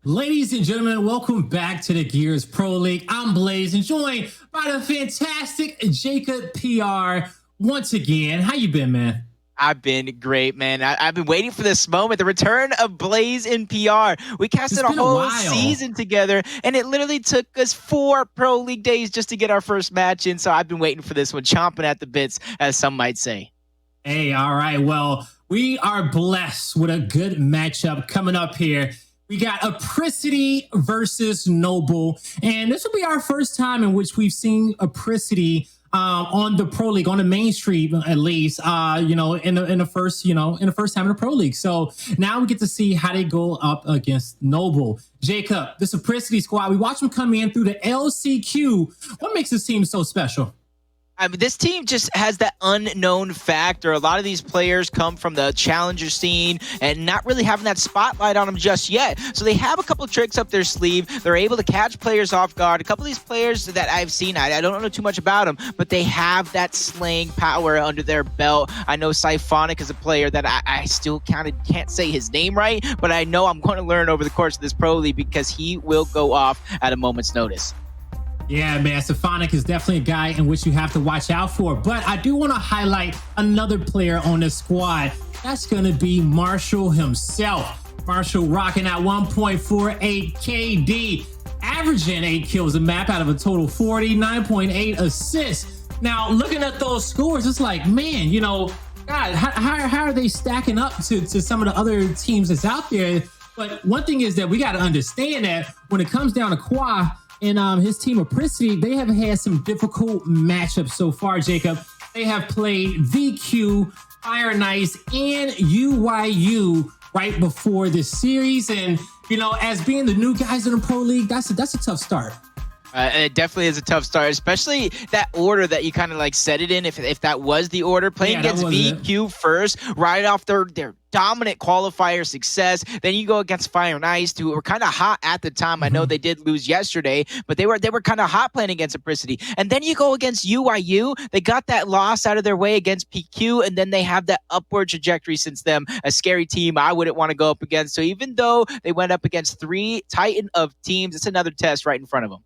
Ladies and gentlemen, welcome back to the Gearries Pro League. I'm Blaze and joined by the fantastic Jacob PR once again. How you been, man? I've been great, man. I've been waiting for this moment, the return of Blaze in PR. We casted a whole season together, and it literally took us 4 Pro League days just to get our first match in, so I've been waiting for this one, chomping at the bits, as some might say. Hey, all right. Well, we are blessed with a good matchup coming up here. We got Apricity versus Noble, and this will be our first time in which we've seen Apricity on the Pro League, on the mainstream at least, in the first time in the Pro League. So now we get to see how they go up against Noble. Jacob, this Apricity squad, we watch them come in through the LCQ. What makes this team so special? I mean, this team just has that unknown factor. A lot of these players come from the challenger scene and not really having that spotlight on them just yet. So they have a couple of tricks up their sleeve. They're able to catch players off guard. A couple of these players that I've seen, I don't know too much about them, but they have that slaying power under their belt. I know Siphonic is a player that I still kind of can't say his name right, but I know I'm going to learn over the course of this Pro League because he will go off at a moment's notice. Yeah, man, Siphonic is definitely a guy in which you have to watch out for. But I do want to highlight another player on this squad. That's going to be Marshall himself. Marshall rocking at 1.48 KD, averaging 8 kills a map out of a total 40, 9.8 assists. Now, looking at those scores, it's like, man, God, how are they stacking up to some of the other teams that's out there? But one thing is that we got to understand that when it comes down to Qua, and his team Apricity, they have had some difficult matchups so far, Jacob. They have played VQ, Fire Knights, and UYU right before this series. And, as being the new guys in the Pro League, that's a tough start. It definitely is a tough start, especially that order that you kind of like set it in. If that was the order, playing against VQ first, right off their dominant qualifier success. Then you go against Fire and Ice, who were kind of hot at the time. I know they did lose yesterday, but they were kind of hot playing against Apricity. And then you go against UYU. They got that loss out of their way against PQ, and then they have that upward trajectory since them. A scary team I wouldn't want to go up against. So even though they went up against 3 titan of teams, it's another test right in front of them.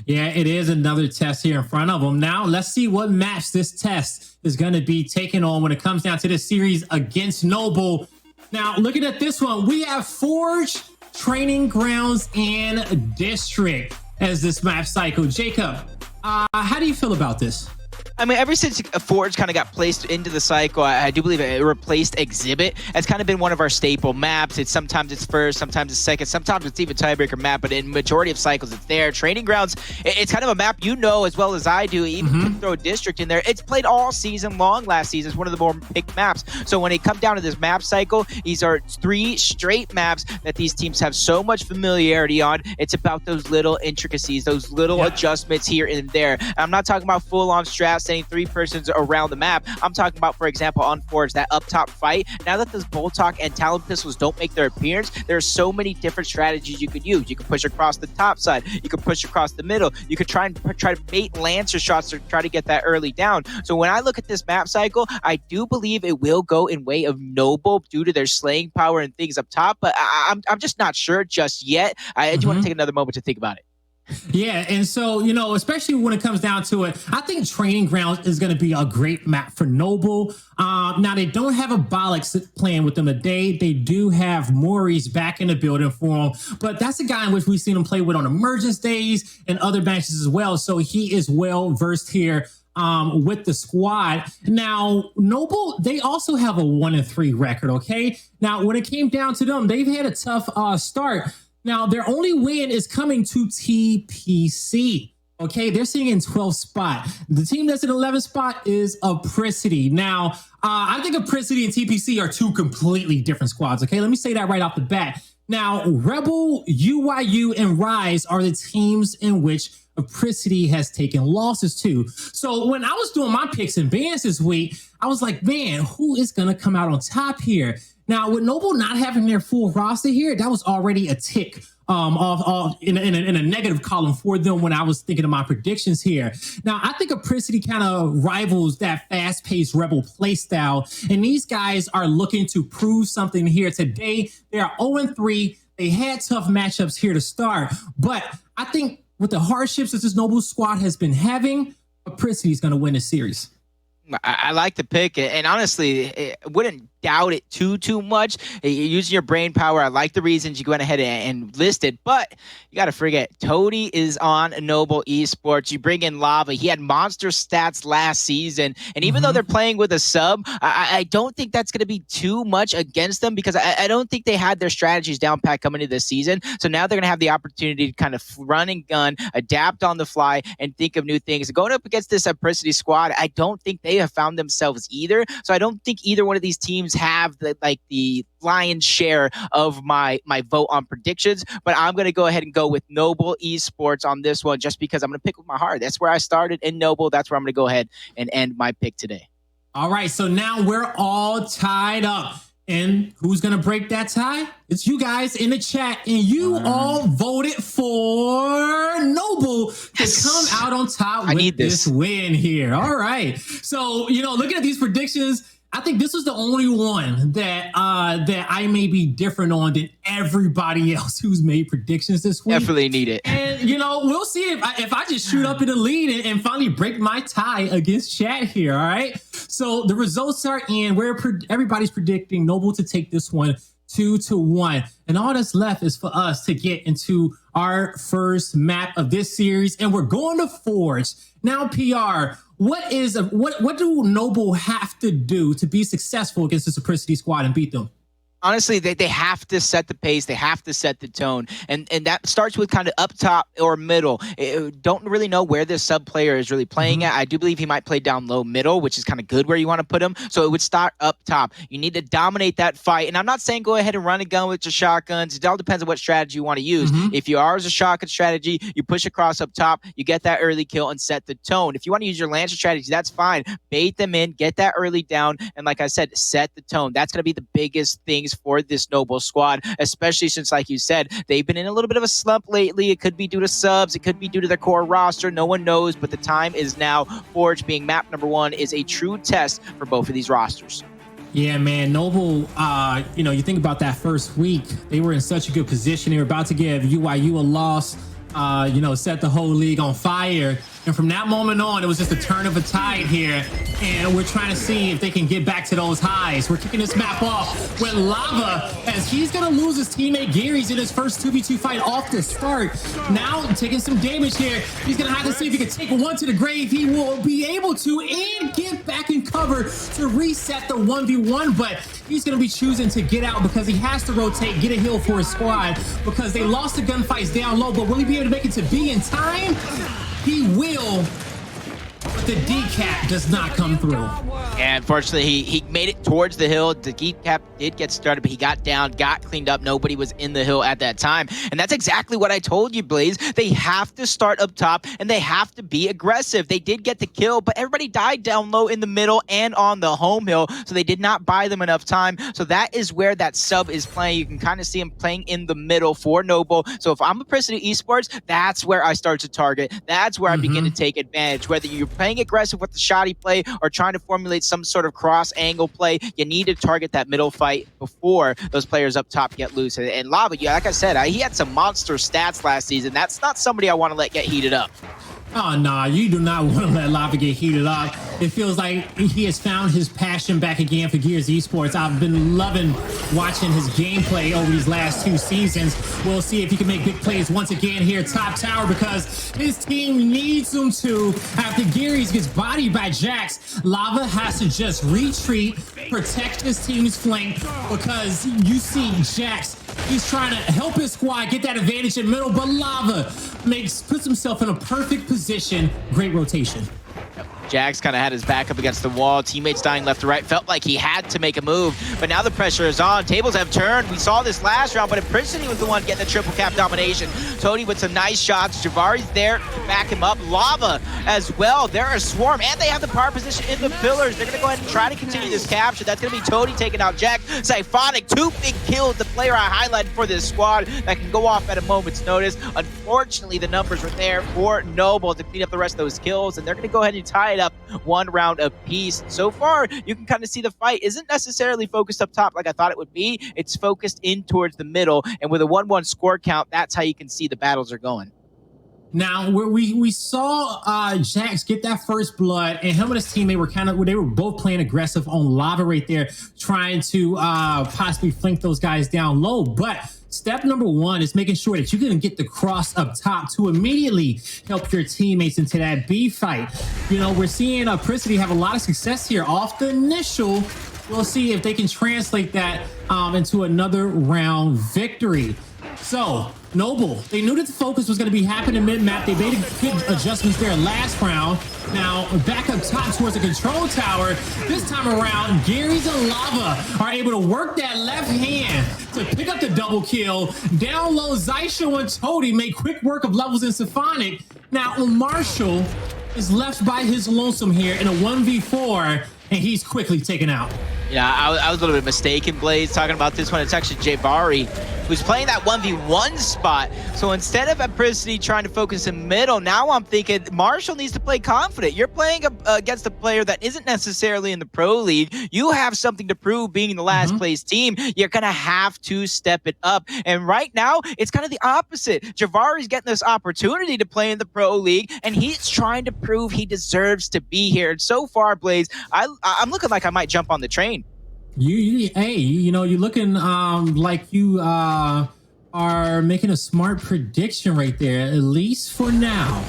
Yeah, it is another test here in front of them. Now, let's see what match this test is going to be taken on when it comes down to this series against Noble. Now, looking at this one, we have Forge, Training Grounds, and District as this map cycle. Jacob, how do you feel about this? I mean, ever since Forge kind of got placed into the cycle, I do believe it replaced Exhibit. It's kind of been one of our staple maps. Sometimes it's first, sometimes it's second, sometimes it's even tiebreaker map, but in majority of cycles, it's there. Training Grounds, it's kind of a map as well as I do, even to throw District in there. It's played all season long last season. It's one of the more picked maps. So when it comes down to this map cycle, these are 3 straight maps that these teams have so much familiarity on. It's about those little intricacies, those little adjustments here and there. I'm not talking about full-on straps, sending 3 persons around the map. I'm talking about, for example, on Forge, that up top fight. Now that those Boltok and Talon pistols don't make their appearance, there are so many different strategies you could use. You can push across the top side. You can push across the middle. You could try to bait Lancer shots to try to get that early down. So when I look at this map cycle, I do believe it will go in way of Noble due to their slaying power and things up top, but I'm just not sure just yet. I do want to take another moment to think about it. Yeah, and so, especially when it comes down to it, I think Training Grounds is going to be a great map for Noble. Now, they don't have Abolics playing with them today. They do have Maurice back in the building for them, but that's a guy in which we've seen him play with on Emergence days and other matches as well, so he is well-versed here with the squad. Now, Noble, they also have a 1-3 record, okay? Now, when it came down to them, they've had a tough start. Now, their only win is coming to TPC. Okay, they're sitting in 12th spot. The team that's in 11th spot is Apricity. Now, I think Apricity and TPC are 2 completely different squads. Okay, let me say that right off the bat. Now, Rebel, UYU, and Rise are the teams in which Apricity has taken losses to. So when I was doing my picks and bans this week, I was like, man, who is going to come out on top here? Now, with Noble not having their full roster here, that was already a tick in a negative column for them when I was thinking of my predictions here. Now, I think Apricity kind of rivals that fast-paced Rebel playstyle, and these guys are looking to prove something here today. They are 0-3. They had tough matchups here to start, but I think with the hardships that this Noble squad has been having, Apricity is going to win this series. I like the pick, and honestly, I wouldn't doubt it too much. You're using your brain power. I like the reasons you went ahead and listed, but you got to forget, Toti is on Noble Esports. You bring in Lava. He had monster stats last season, and even though they're playing with a sub, I don't think that's going to be too much against them, because I don't think they had their strategies down pat coming into this season. So now they're going to have the opportunity to kind of run and gun, adapt on the fly, and think of new things. Going up against this Apricity squad, I don't think they have found themselves either. So I don't think either one of these teams have the lion's share of my vote on predictions, but I'm going to go ahead and go with Noble Esports on this one, just because I'm going to pick with my heart. That's where I started in Noble. That's where I'm going to go ahead and end my pick today. All right, so now we're all tied up. And who's going to break that tie? It's you guys in the chat. And you all voted for Noble to come out on top with this win here. All right. So, looking at these predictions, I think this was the only one that that I may be different on than everybody else who's made predictions this week. Definitely need it. And, we'll see if I just shoot up in the lead and finally break my tie against chat here, all right? So the results are in. Everybody's predicting Noble to take this one 2-1. And all that's left is for us to get into our first map of this series. And we're going to Forge. Now, PR, what do Noble have to do to be successful against this Apricity squad and beat them? Honestly, they have to set the pace. They have to set the tone. And that starts with kind of up top or middle. Don't really know where this sub player is really playing at. I do believe he might play down low middle, which is kind of good where you want to put him. So it would start up top. You need to dominate that fight. And I'm not saying go ahead and run a gun with your shotguns. It all depends on what strategy you want to use. If you are as a shotgun strategy, you push across up top, you get that early kill and set the tone. If you want to use your Lancer strategy, that's fine. Bait them in, get that early down. And like I said, set the tone. That's going to be the biggest things for this Noble squad, especially since, like you said, they've been in a little bit of a slump lately. It could be due to subs, it could be due to their core roster, no one knows, but the time is now. Forge being map number 1 is a true test for both of these rosters. Yeah, man, Noble, you think about that first week, they were in such a good position. They were about to give UIU a loss, set the whole league on fire. And from that moment on, it was just a turn of a tide here. And we're trying to see if they can get back to those highs. We're kicking this map off with Lava, as he's going to lose his teammate Gearries in his first 2v2 fight off the start. Now taking some damage here. He's going to have to see if he can take one to the grave. He will be able to and get back in cover to reset the 1v1. But he's going to be choosing to get out because he has to rotate, get a heal for his squad, because they lost the gunfights down low. But will he be able to make it to B in time? He will, but the decap does not come through. Yeah, unfortunately, he made it towards the hill. The decap did get started, but he got down, got cleaned up. Nobody was in the hill at that time. And that's exactly what I told you, Blaze. They have to start up top, and they have to be aggressive. They did get the kill, but everybody died down low in the middle and on the home hill, so they did not buy them enough time. So that is where that sub is playing. You can kind of see him playing in the middle for Noble. So if I'm Apricity Esports, that's where I start to target. That's where I begin to take advantage. Whether you're playing aggressive with the shoddy play or trying to formulate some sort of cross angle play, you need to target that middle fight before those players up top get loose. And Lava, like I said, he had some monster stats last season. That's not somebody I want to let get heated up. Oh, nah, you do not want to let Lava get heated up. It feels like he has found his passion back again for Gearries Esports. I've been loving watching his gameplay over these last 2 seasons. We'll see if he can make big plays once again here top tower, because his team needs him to. After Gearries gets bodied by Jax, Lava has to just retreat, protect his team's flank, because you see Jax, he's trying to help his squad get that advantage in middle, but Lava puts himself in a perfect position. Great rotation. Jax kind of had his back up against the wall. Teammates dying left to right. Felt like he had to make a move, but now the pressure is on. Tables have turned. We saw this last round, but Apricity was the one getting the triple cap domination. Toti with some nice shots. Javari's there to back him up. Lava as well. They're a swarm, and they have the power position in the pillars. They're going to go ahead and try to continue this capture. That's going to be Toti taking out Jax. Siphonic, 2 big kills. The player I highlighted for this squad that can go off at a moment's notice. Unfortunately, the numbers were there for Noble to clean up the rest of those kills, and they're going to go ahead and tie it tied up 1 round apiece. So far, you can kind of see the fight isn't necessarily focused up top like I thought it would be. It's focused in towards the middle, and with a 1-1 score count, that's how you can see the battles are going. Now, where we saw Jax get that first blood, and him and his teammate were they were both playing aggressive on lava right there, trying to possibly flank those guys down low. But step number 1 is making sure that you can get the cross up top to immediately help your teammates into that B fight. You know, we're seeing Apricity have a lot of success here off the initial. We'll see if they can translate that into another round victory. So, Noble, they knew that the focus was going to be happening mid-map. They made good adjustments there last round. Now, back up top towards the control tower. This time around, Gearries and Lava are able to work that left hand to pick up the double kill. Down low, Xysho and Toti make quick work of levels in Siphonic. Now, Marshall is left by his lonesome here in a 1v4, and he's quickly taken out. Yeah, I was a little bit mistaken, Blaze, talking about this one. It's actually Javari who's playing that 1v1 spot. So instead of Apricity trying to focus in middle, now I'm thinking Marshall needs to play confident. You're playing against a player that isn't necessarily in the pro league. You have something to prove being the last place team. You're going to have to step it up. And right now, it's kind of the opposite. Javari's getting this opportunity to play in the pro league, and he's trying to prove he deserves to be here. And so far, Blaze, I'm looking like I might jump on the train. You know, you're looking like you are making a smart prediction right there, at least for now.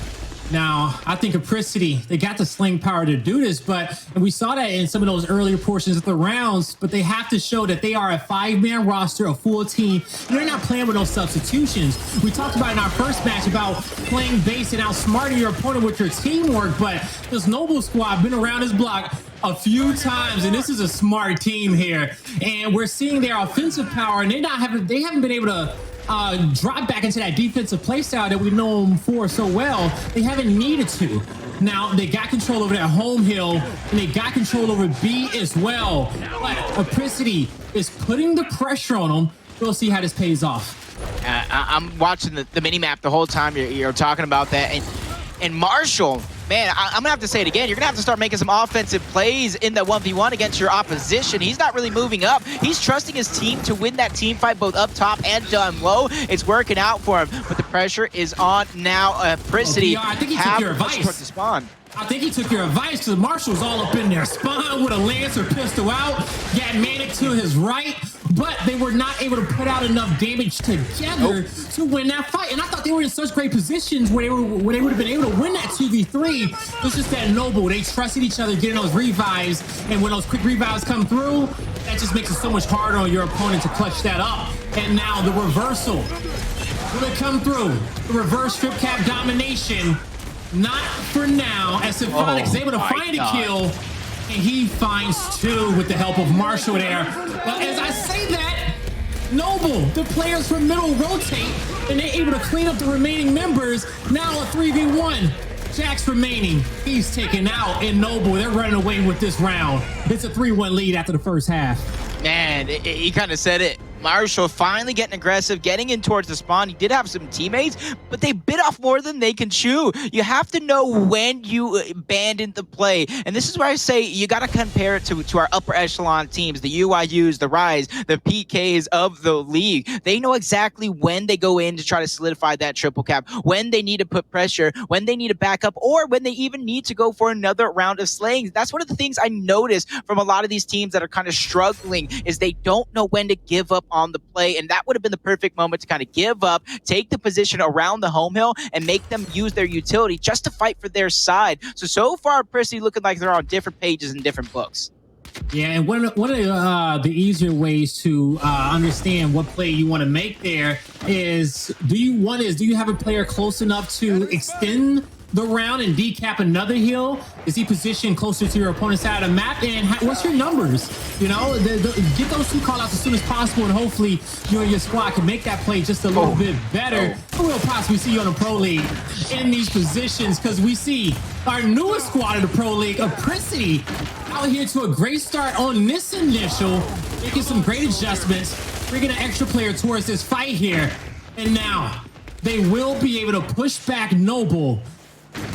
Now, I think Apricity, they got the sling power to do this, and we saw that in some of those earlier portions of the rounds, but they have to show that they are a 5-man roster, a full team, and they're not playing with no substitutions. We talked about in our first match about playing base and outsmarting your opponent with your teamwork, but this Noble squad been around this block a few times, and this is a smart team here, and we're seeing their offensive power, and they haven't been able to drop back into that defensive playstyle that we know them for so well. They haven't needed to. Now, they got control over that home hill, and they got control over B as well. But Apricity is putting the pressure on them. We'll see how this pays off. I'm watching the mini-map the whole time you're talking about that. And Marshall, man, I'm going to have to say it again. You're going to have to start making some offensive plays in the 1v1 against your opposition. He's not really moving up. He's trusting his team to win that team fight both up top and down low. It's working out for him, but the pressure is on now. Apricity, I think he took your advice. Towards the spawn. I think he took your advice because Marshall's all up in there. Spawn with a Lancer pistol out, got ManiiK to his right, but they were not able to put out enough damage together to win that fight. And I thought they were in such great positions where they would have been able to win that 2v3. It's just that Noble, they trusted each other getting those revives, and when those quick revives come through, that just makes it so much harder on your opponent to clutch that up. And now the reversal. Will it come through? The reverse strip cap domination. Not for now, as Siphonic is able to find a kill, and he finds 2 with the help of Marshall there. But as I say that, Noble, the players from middle rotate, and they're able to clean up the remaining members. Now a 3v1. Jax remaining. He's taken out, and Noble, they're running away with this round. It's a 3-1 lead after the first half. Man, he kind of said it. Marshall finally getting aggressive, getting in towards the spawn. He did have some teammates, but they bit off more than they can chew. You have to know when you abandon the play. And this is where I say you got to compare it to our upper echelon teams, the UIUs, the Rise, the PKs of the league. They know exactly when they go in to try to solidify that triple cap, when they need to put pressure, when they need to back up, or when they even need to go for another round of slaying. That's one of the things I noticed from a lot of these teams that are kind of struggling is they don't know when to give up on the play, and that would have been the perfect moment to kind of give up, take the position around the home hill, and make them use their utility just to fight for their side. So far, Apricity looking like they're on different pages in different books. Yeah, and one of the easier ways to understand what play you want to make there is, do you have a player close enough to extend the round and decap another hill? Is he positioned closer to your opponent's side of the map? And what's your numbers? You know, get those 2 call outs as soon as possible, and hopefully you and your squad can make that play just a little bit better. We'll possibly see you on the Pro League in these positions, because we see our newest squad in the Pro League, Apricity, out here to a great start on this initial, making some great adjustments, bringing an extra player towards this fight here. And now they will be able to push back Noble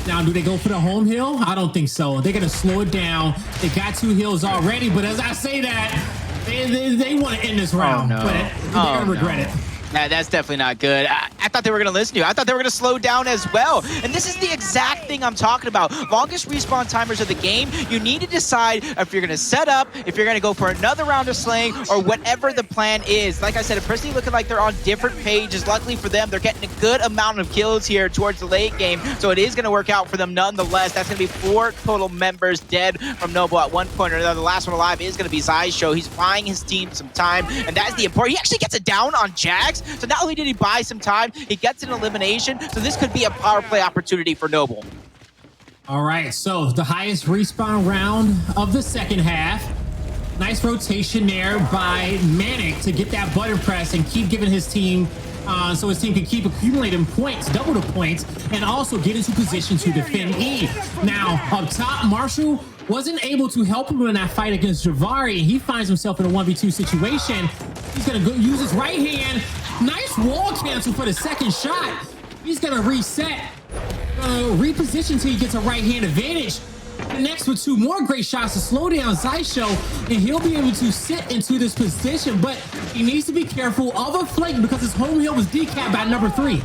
Now, do they go for the home hill? I don't think so. They're going to slow it down. They got 2 hills already, but as I say that, they want to end this round, but they're going to regret it. That's definitely not good. I thought they were going to listen to you. I thought they were going to slow down as well. And this is the exact thing I'm talking about. Longest respawn timers of the game. You need to decide if you're going to set up, if you're going to go for another round of slaying, or whatever the plan is. Like I said, Apricity looking like they're on different pages. Luckily for them, they're getting a good amount of kills here towards the late game. So it is going to work out for them nonetheless. That's going to be 4 total members dead from Noble at one point or another. The last one alive is going to be Xysho. He's buying his team some time, and that's the important. He actually gets it down on Jax. So not only did he buy some time, he gets an elimination. So this could be a power play opportunity for Noble. All right, so the highest respawn round of the second half. Nice rotation there by ManiiK to get that button press and keep giving his team, so his team can keep accumulating points, double the points, and also get into position to defend E. Now, up top, Marshall wasn't able to help him in that fight against Javari, and he finds himself in a 1v2 situation. He's gonna go use his right hand. Nice wall cancel for the second shot. He's gonna reset, reposition till he gets a right hand advantage. Next with 2 more great shots to slow down Xysho, and he'll be able to sit into this position, but he needs to be careful of a flank because his home hill was decapped by number 3.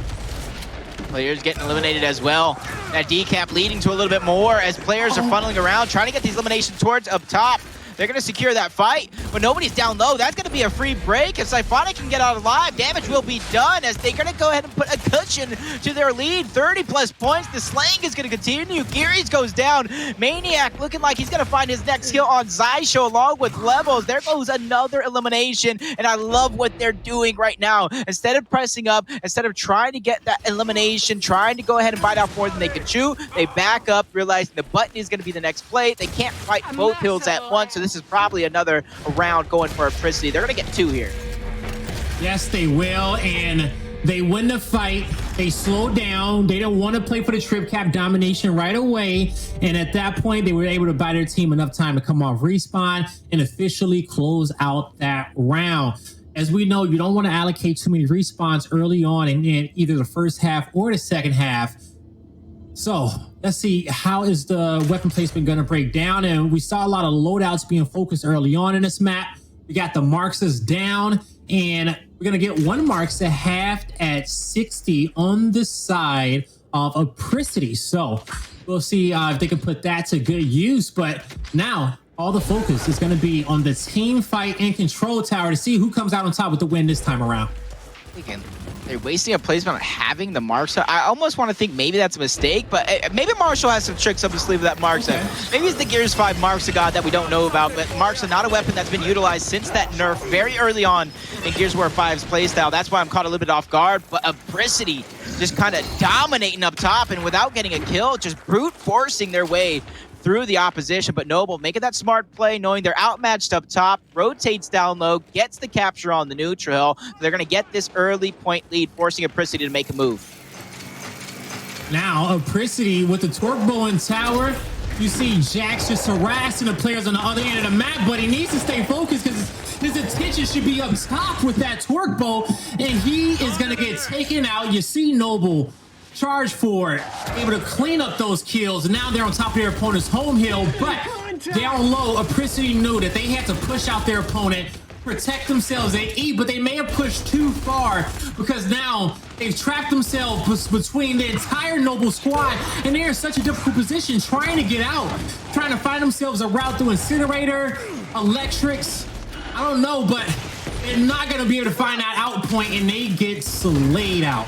Players getting eliminated as well. That decap leading to a little bit more as players are funneling around, trying to get these eliminations towards up top. They're going to secure that fight, but nobody's down low. That's going to be a free break. If Siphonic can get out alive, damage will be done as they're going to go ahead and put a cushion to their lead. 30+ points. The slaying is going to continue. Gearries goes down. ManiiK looking like he's going to find his next kill on Xysho along with Levels. There goes another elimination, and I love what they're doing right now. Instead of pressing up, instead of trying to get that elimination, trying to go ahead and bite off more than they can chew, they back up, realizing the button is going to be the next play. They can't fight both hills at once, so this is probably another round going for Apricity. They're going to get 2 here. Yes, they will, and they win the fight. They slow down. They don't want to play for the trip cap domination right away, and at that point, they were able to buy their team enough time to come off respawn and officially close out that round. As we know, you don't want to allocate too many respawns early on in either the first half or the second half. So let's see, how is the weapon placement going to break down? And we saw a lot of loadouts being focused early on in this map. We got the Marxes down, and we're going to get 1 Marx halved at 60 on the side of Apricity. So we'll see if they can put that to good use. But now all the focus is going to be on the team fight and control tower to see who comes out on top with the win this time around. Again, they're wasting a placement on having the Marks. I almost want to think maybe that's a mistake, but maybe Marshall has some tricks up his sleeve with that Marks. Okay. Maybe it's the Gears 5 Marks God that we don't know about, but Marks are not a weapon that's been utilized since that nerf very early on in Gears War 5's playstyle. That's why I'm caught a little bit off guard, but Apricity just kind of dominating up top and without getting a kill, just brute forcing their way through the opposition. But Noble making that smart play, knowing they're outmatched up top, rotates down low, gets the capture on the neutral hill. So they're going to get this early point lead, forcing Apricity to make a move. Now Apricity with the torque bow in tower. You see Jax just harassing the players on the other end of the map, but he needs to stay focused because his attention should be up top with that torque bow, and he is going to get taken out. You see Noble charge for it, able to clean up those kills, and now they're on top of their opponent's home hill. But down low, Apricity knew that they had to push out their opponent, protect themselves. They eat, but they may have pushed too far because now they've trapped themselves between the entire Noble squad, and they're in such a difficult position trying to get out, trying to find themselves a route through Incinerator, Electrics. I don't know, but they're not going to be able to find that out point, and they get slayed out.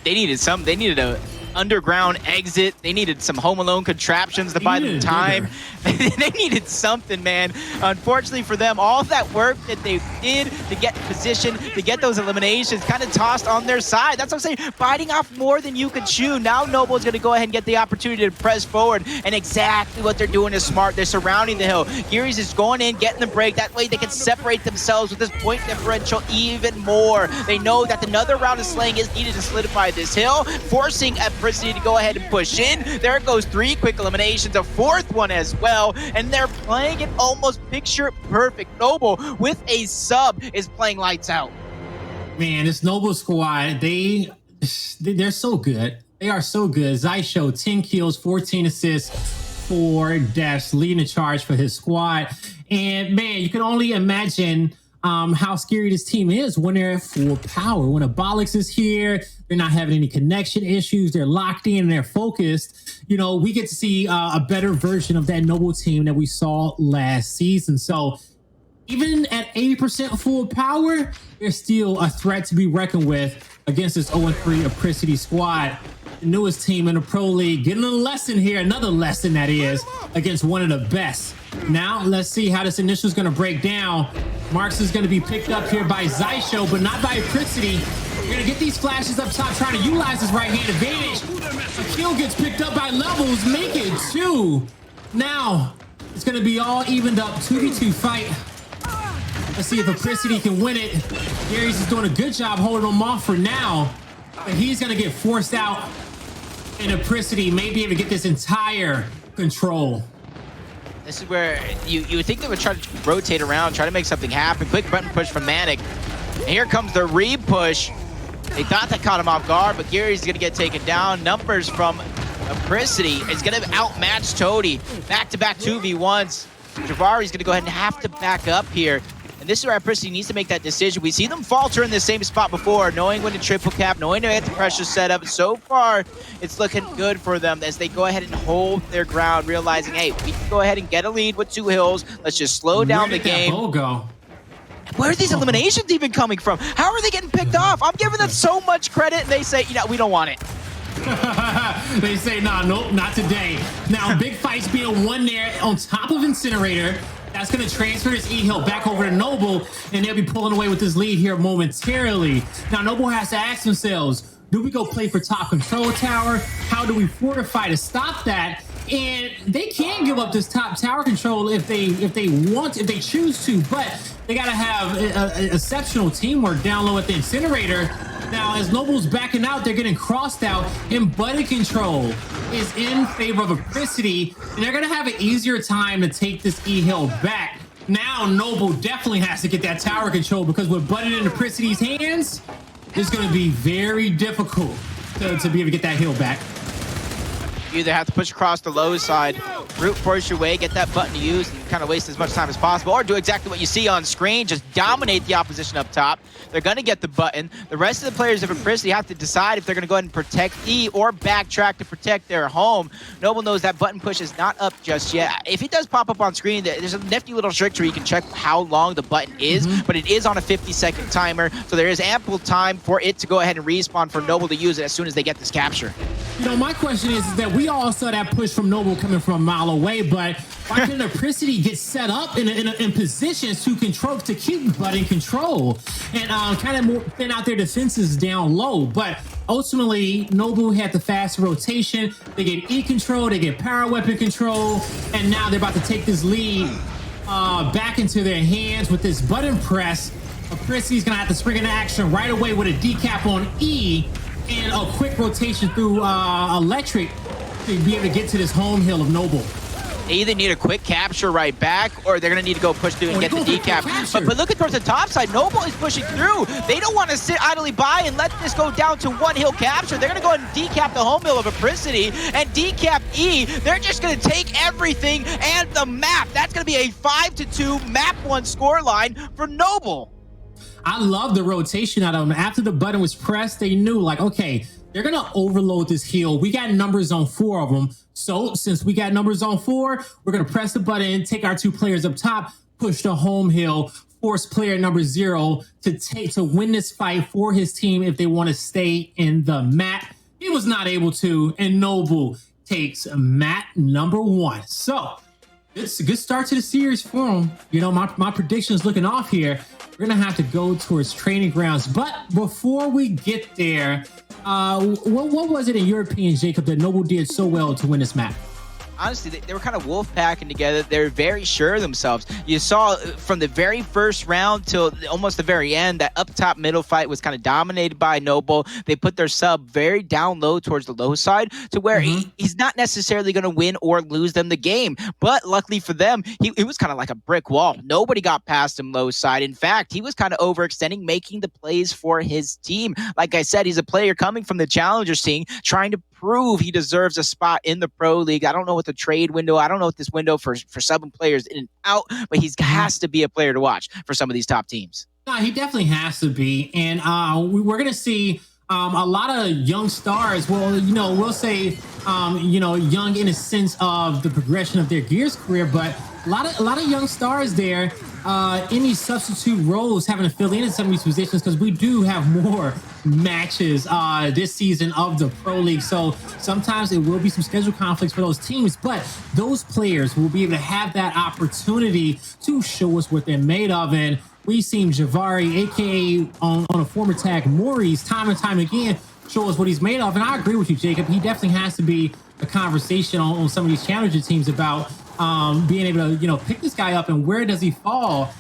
They needed some. They needed a underground exit. They needed some Home Alone contraptions to buy them time. They needed something, man. Unfortunately for them, all that work that they did to get position, to get those eliminations, kind of tossed on their side. That's what I'm saying. Biting off more than you could chew. Now Noble's going to go ahead and get the opportunity to press forward, and exactly what they're doing is smart. They're surrounding the hill. Gearries is going in, getting the break. That way they can separate themselves with this point differential even more. They know that another round of slaying is needed to solidify this hill, forcing Apricity to go ahead and push in. There goes 3 quick eliminations, a 4th one as well, and they're playing it almost picture perfect. Noble with a sub is playing lights out. Man, this Noble squad, they're so good. They are so good. Xysho, 10 kills, 14 assists, 4 deaths, leading the charge for his squad. And man, you can only imagine how scary this team is when they're at full power. When Abolics is here, they're not having any connection issues. They're locked in, they're focused. You know, we get to see a better version of that Noble team that we saw last season. So even at 80% full power, they're still a threat to be reckoned with against this 0-3 Apricity squad. The newest team in the Pro League, getting a lesson here, another lesson that is, against one of the best. Now, let's see how this initial is going to break down. Marks is going to be picked up here by Xysho, but not by Apricity. We're going to get these flashes up top, trying to utilize his right-hand advantage. A kill gets picked up by Levels, make it 2. Now, it's going to be all evened up, 2v2 fight. Let's see if Apricity can win it. Gearries is doing a good job holding him off for now, but he's going to get forced out, and Apricity may be able to get this entire control. This is where you would think they would try to rotate around, try to make something happen. Quick button push from ManiiK. And here comes the re-push. They thought that caught him off guard, but Gearries is going to get taken down. Numbers from Apricity is going to outmatch Toti. Back-to-back 2v1s. Javari's going to go ahead and have to back up here. And this is where Apricity needs to make that decision. We see them falter in the same spot before, knowing when to triple cap, knowing to get the pressure set up. So far, it's looking good for them as they go ahead and hold their ground, realizing, hey, we can go ahead and get a lead with 2 hills. Let's just slow down the game. Where are these eliminations even coming from? How are they getting picked off? I'm giving them so much credit, and they say, you know, we don't want it. They say, nah, nope, not today. Now, big fights being won there on top of Incinerator. That's going to transfer this E-Hill back over to Noble, and they'll be pulling away with this lead here momentarily. Now, Noble has to ask themselves, do we go play for top control tower? How do we fortify to stop that? And they can give up this top tower control if they choose to, but they got to have exceptional teamwork down low at the Incinerator. Now, as Noble's backing out, they're getting crossed out, and button control is in favor of Apricity, and they're going to have an easier time to take this E-Hill back. Now, Noble definitely has to get that tower control, because with button in Apricity's hands, it's going to be very difficult to be able to get that hill back. You either have to push across the low side, brute force your way, get that button to use, and kind of waste as much time as possible, or do exactly what you see on screen, just dominate the opposition up top. They're going to get the button. The rest of the players of Apricity have to decide if they're going to go ahead and protect E or backtrack to protect their home. Noble knows that button push is not up just yet. If it does pop up on screen, there's a nifty little trick where you can check how long the button is, but it is on a 50-second timer, so there is ample time for it to go ahead and respawn for Noble to use it as soon as they get this capture. You know, my question is that we all saw that push from Noble coming from a mile away, but why couldn't Apricity get set up in positions to control, to keep button control and kind of more thin out their defenses down low? But ultimately, Noble had the fast rotation. They get E control, they get power weapon control, and now they're about to take this lead back into their hands with this button press. Apricity's gonna have to spring into action right away with a decap on E and a quick rotation through Electric to be able to get to this home hill of Noble. They either need a quick capture right back, or they're going to need to go push through and get the decap. But look at towards the top side. Noble is pushing through. They don't want to sit idly by and let this go down to 1 hill capture. They're going to go ahead and decap the home hill of Apricity and decap E. They're just going to take everything and the map. That's going to be a 5-2 map 1 scoreline for Noble. I love the rotation out of them. After the button was pressed, they knew, like, okay, they're going to overload this hill. We got numbers on 4 of them. So since we got numbers on 4, we're going to press the button, take our 2 players up top, push the home hill, force player number 0 to win this fight for his team if they want to stay in the map. He was not able to, and Noble takes map number 1. So it's a good start to the series for him. You know, my prediction is looking off here. We're going to have to go towards training grounds. But before we get there, what was it in European, Jacob, that Noble did so well to win this map? honestly, they were kind of wolf packing together. They're very sure of themselves. You saw from the very first round till almost the very end, that up top middle fight was kind of dominated by Noble. They put their sub very down low towards the low side to where he's not necessarily going to win or lose them the game. But luckily for them, he was kind of like a brick wall. Nobody got past him low side. In fact, he was kind of overextending, making the plays for his team. Like I said, he's a player coming from the challenger scene, trying to prove he deserves a spot in the pro league. I don't know what the trade window, I don't know what this window for subbing players in and out, but he has to be a player to watch for some of these top teams. No, he definitely has to be. And we're going to see a lot of young stars. Well, we'll say, young in a sense of the progression of their Gears career, but a lot of young stars there in these substitute roles having to fill in some of these positions, because we do have more matches this season of the Pro League. So sometimes it will be some schedule conflicts for those teams, but those players will be able to have that opportunity to show us what they're made of. And we've seen Javari, aka on a former tag Maurice, time and time again show us what he's made of. And I agree with you, Jacob. He definitely has to be a conversation on some of these challenger teams about being able to pick this guy up and where does he fall,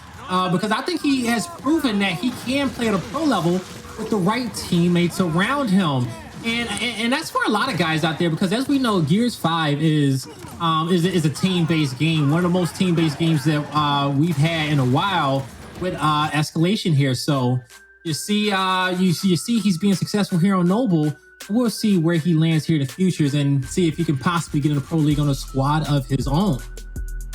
because I think he has proven that he can play at a pro level with the right teammates around him. And that's for a lot of guys out there, because as we know, Gears 5 is a team-based game, one of the most team-based games that we've had in a while with Escalation here. So you see he's being successful here on Noble. We'll see where he lands here in the futures and see if he can possibly get in the pro league on a squad of his own.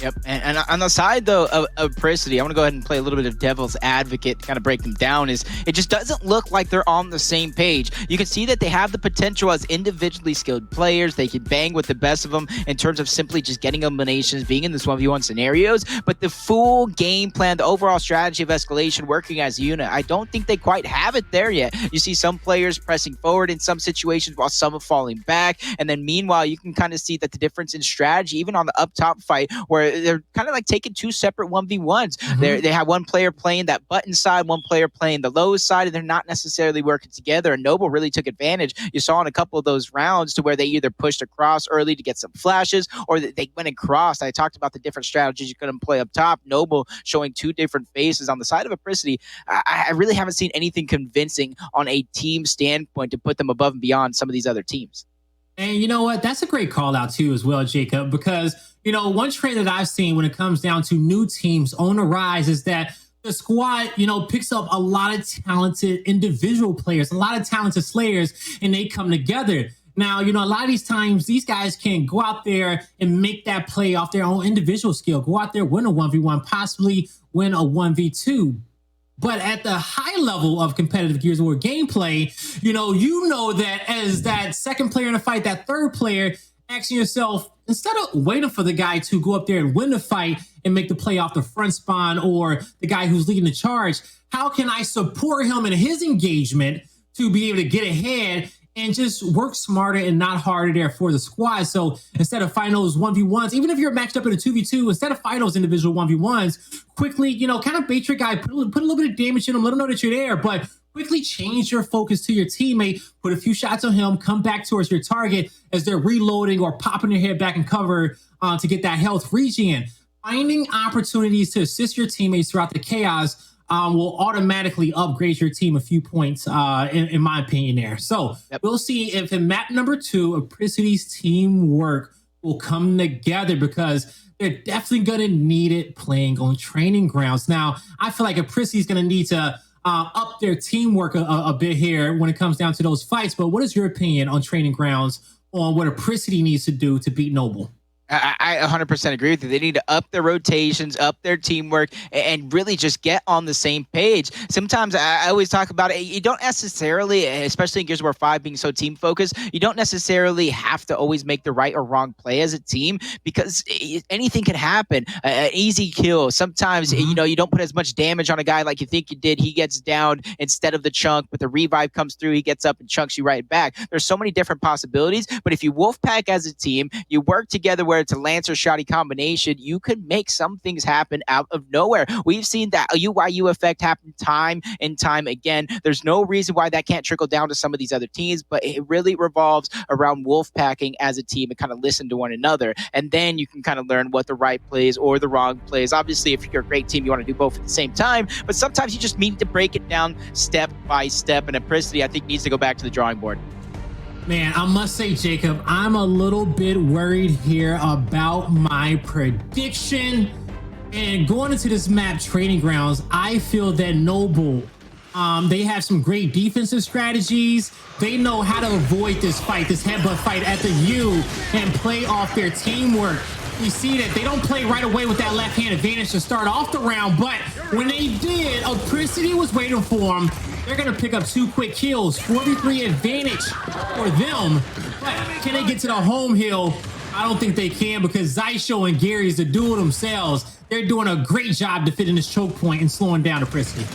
Yep, and on the side though of Apricity, I want to go ahead and play a little bit of devil's advocate to kind of break them down. Is it just doesn't look like they're on the same page. You can see that they have the potential as individually skilled players. They can bang with the best of them in terms of simply just getting eliminations, being in this 1v1 scenarios. But the full game plan, the overall strategy of Escalation, working as a unit, I don't think they quite have it there yet. You see some players pressing forward in some situations while some are falling back. And then meanwhile, you can kind of see that the difference in strategy, even on the up top fight, where they're kind of like taking two separate 1v1s. They have one player playing that button side, one player playing the low side, and they're not necessarily working together. And Noble really took advantage. You saw in a couple of those rounds to where they either pushed across early to get some flashes, or they went across. I talked about the different strategies you couldn't play up top. Noble showing two different faces. On the side of Apricity, I really haven't seen anything convincing on a team standpoint to put them above and beyond some of these other teams. And you know what? That's a great call out too as well, Jacob, because, one trend that I've seen when it comes down to new teams on the rise is that the squad, picks up a lot of talented individual players, a lot of talented slayers, and they come together. Now, a lot of these times, these guys can go out there and make that play off their own individual skill, go out there, win a 1v1, possibly win a 1v2. But at the high level of competitive Gears of War gameplay, you know that as that second player in the fight, that third player, asking yourself, instead of waiting for the guy to go up there and win the fight and make the play off the front spawn, or the guy who's leading the charge, how can I support him in his engagement to be able to get ahead and just work smarter and not harder there for the squad? So instead of fighting those 1v1s, even if you're matched up in a 2v2, instead of fighting those individual 1v1s, quickly, kind of bait your guy, put a little bit of damage in him, let him know that you're there, but quickly change your focus to your teammate, put a few shots on him, come back towards your target as they're reloading or popping their head back in cover to get that health regen. Finding opportunities to assist your teammates throughout the chaos will automatically upgrade your team a few points, in my opinion there. So we'll see if in map number 2, Apricity's teamwork will come together, because they're definitely going to need it playing on training grounds. Now, I feel like Apricity's going to need to up their teamwork a bit here when it comes down to those fights. But what is your opinion on training grounds, on what Apricity needs to do to beat Noble? I 100% agree with you. They need to up their rotations, up their teamwork, and really just get on the same page. Sometimes I always talk about it. You don't necessarily, especially in Gears of War 5 being so team focused, you don't necessarily have to always make the right or wrong play as a team, because anything can happen. An easy kill. Sometimes, you don't put as much damage on a guy like you think you did. He gets down instead of the chunk, but the revive comes through. He gets up and chunks you right back. There's so many different possibilities. But if you wolf pack as a team, you work together where it's a Lancer Shoddy combination, you could make some things happen out of nowhere. We've seen that UYU effect happen time and time again. There's no reason why that can't trickle down to some of these other teams, but it really revolves around wolf packing as a team and kind of listen to one another. And then you can kind of learn what the right plays or the wrong plays. Obviously, if you're a great team, you want to do both at the same time, but sometimes you just need to break it down step by step. And Apricity, I think, needs to go back to the drawing board. Man, I must say, Jacob, I'm a little bit worried here about my prediction. And going into this map, Training Grounds, I feel that Noble, they have some great defensive strategies. They know how to avoid this fight, this headbutt fight at the U, and play off their teamwork. We see that they don't play right away with that left-hand advantage to start off the round, but when they did, Apricity was waiting for them. They're going to pick up 2 quick kills, 4v3 advantage for them. But can they get to the home hill? I don't think they can, because Xysho and Gearries are doing themselves. They're doing a great job defending this choke point and slowing down Apricity.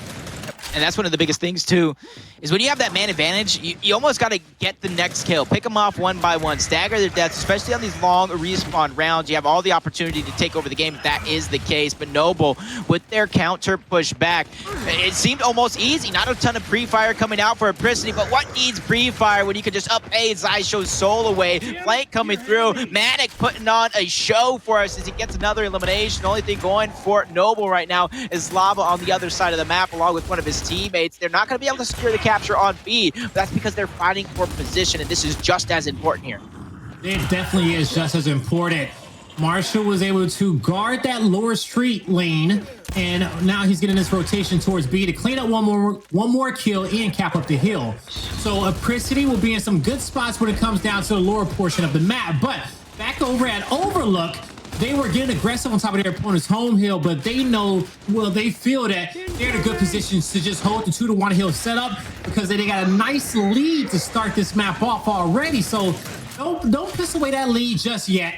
And that's one of the biggest things, too, is when you have that man advantage, you almost got to get the next kill. Pick them off one by one, stagger their deaths, especially on these long respawn rounds. You have all the opportunity to take over the game if that is the case. But Noble, with their counter push back, it seemed almost easy. Not a ton of pre-fire coming out for Apricity, but what needs pre-fire when you can just up-A Xysho's soul away? Flank coming through. ManiiK putting on a show for us as he gets another elimination. The only thing going for Noble right now is Lava on the other side of the map, along with one of his teammates. They're not going to be able to secure the capture on B, but that's because they're fighting for position, and this is just as important here. It definitely is just as important. Marshall was able to guard that lower street lane, and now he's getting this rotation towards B to clean up one more kill and cap up the hill. So Apricity will be in some good spots when it comes down to the lower portion of the map. But back over at Overlook, they were getting aggressive on top of their opponent's home hill, but they know, well, they feel that they're in a good position to just hold the 2-to-1 hill setup, because they got a nice lead to start this map off already. So don't piss away that lead just yet.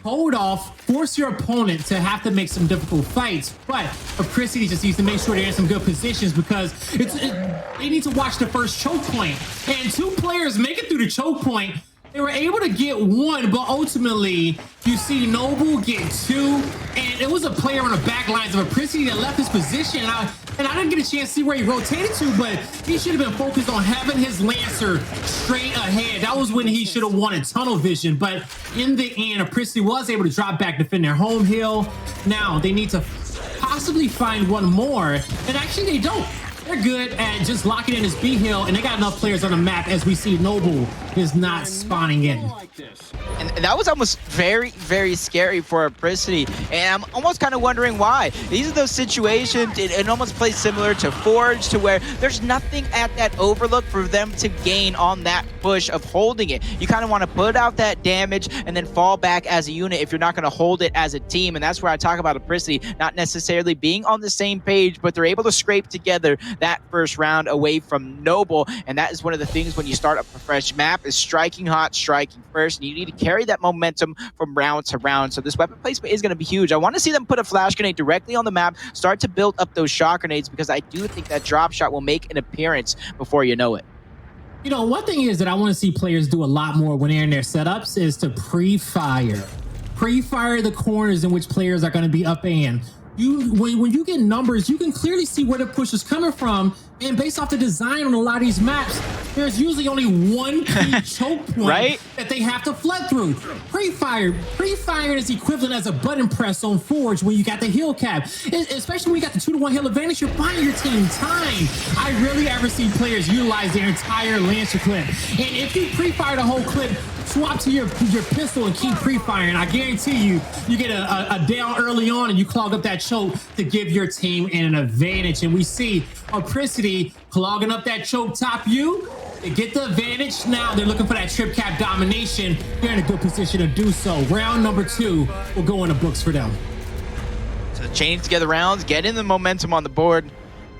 Hold off, force your opponent to have to make some difficult fights. But Apricity just needs to make sure they're in some good positions, because they need to watch the first choke point. And 2 players make it through the choke point. They were able to get 1, but ultimately, you see Noble get 2, and it was a player on the back lines of Apricity that left his position, and I didn't get a chance to see where he rotated to, but he should have been focused on having his Lancer straight ahead. That was when he should have wanted tunnel vision, but in the end, Apricity was able to drop back, defend their home hill. Now, they need to possibly find one more, and actually they don't. They're good at just locking in this B hill, and they got enough players on the map as we see Noble is not spawning in. And that was almost very, very scary for Apricity. And I'm almost kind of wondering why. These are those situations, it almost plays similar to Forge, to where there's nothing at that Overlook for them to gain on that push of holding it. You kind of want to put out that damage and then fall back as a unit if you're not going to hold it as a team. And that's where I talk about Apricity not necessarily being on the same page, but they're able to scrape together that first round away from Noble. And that is one of the things when you start up a fresh map, is striking hot, striking first. And you need to carry that momentum from round to round. So this weapon placement is going to be huge. I want to see them put a flash grenade directly on the map, start to build up those shot grenades, because I do think that drop shot will make an appearance before you know it. You know, one thing is that I want to see players do a lot more when they're in their setups is to pre-fire. Pre-fire the corners in which players are going to be up in. When you get numbers, you can clearly see where the push is coming from, and based off the design on a lot of these maps, there's usually only one key choke point right? that they have to flood through. Pre-fire is equivalent as a button press on Forge when you got the hill cap. Especially when you got the 2-to-1 hill advantage, you're buying your team time. I rarely ever see players utilize their entire Lancer clip. And if you pre-fire the whole clip, swap to your pistol and keep pre-firing. I guarantee you get a down early on and you clog up that choke to give your team an advantage. And we see Apricity clogging up that choke top U. They get the advantage. Now they're looking for that trip cap domination. They're in a good position to do so. Round number 2 will go in the books for them. So chain together rounds, get in the momentum on the board.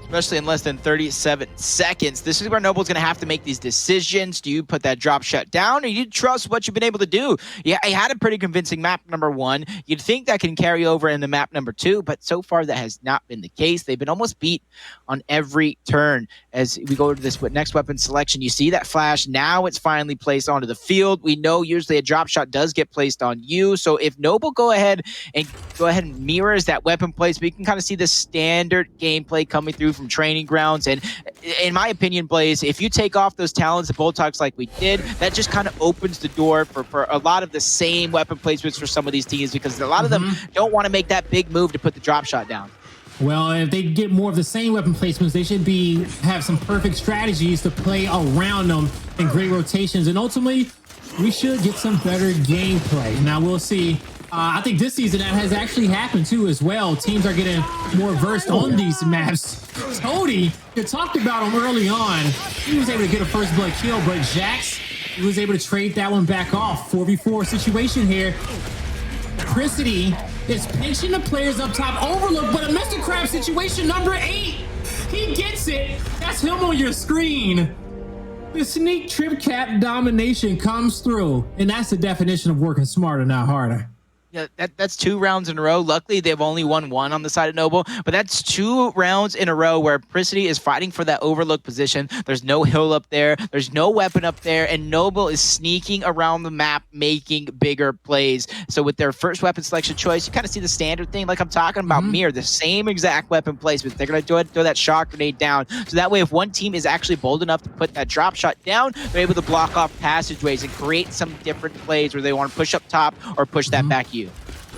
especially in less than 37 seconds. This is where Noble's going to have to make these decisions. Do you put that drop shot down, or do you trust what you've been able to do? Yeah, I had a pretty convincing map number 1. You'd think that can carry over into map number 2, but so far that has not been the case. They've been almost beat on every turn. As we go to this next weapon selection, you see that flash. Now it's finally placed onto the field. We know usually a drop shot does get placed on you, so if Noble go ahead and mirrors that weapon place, we can kind of see the standard gameplay coming through from training grounds. And in my opinion, Blaze, if you take off those talons and Botox like we did, that just kind of opens the door for a lot of the same weapon placements for some of these teams, because a lot of them don't want to make that big move to put the drop shot down. Well, if they get more of the same weapon placements, they should have some perfect strategies to play around them and great rotations. And ultimately, we should get some better gameplay. Now, we'll see. I think this season that has actually happened too as well. Teams are getting more versed on these maps. Toti, you talked about him early on. He was able to get a first blood kill, but Jax, he was able to trade that one back off. 4v4 situation here. Apricity is pinching the players up top. Overlook, but a Mr. Crab situation, number 8. He gets it. That's him on your screen. The sneak trip cap domination comes through, and that's the definition of working smarter, not harder. Yeah, that's 2 rounds in a row. Luckily, they've only won 1 on the side of Noble, but that's 2 rounds in a row where Apricity is fighting for that overlook position. There's no hill up there. There's no weapon up there, and Noble is sneaking around the map, making bigger plays. So with their first weapon selection choice, you kind of see the standard thing like I'm talking about, Mirror, the same exact weapon placement. They're going to throw that shock grenade down. So that way, if one team is actually bold enough to put that drop shot down, they're able to block off passageways and create some different plays where they want to push up top or push that back you.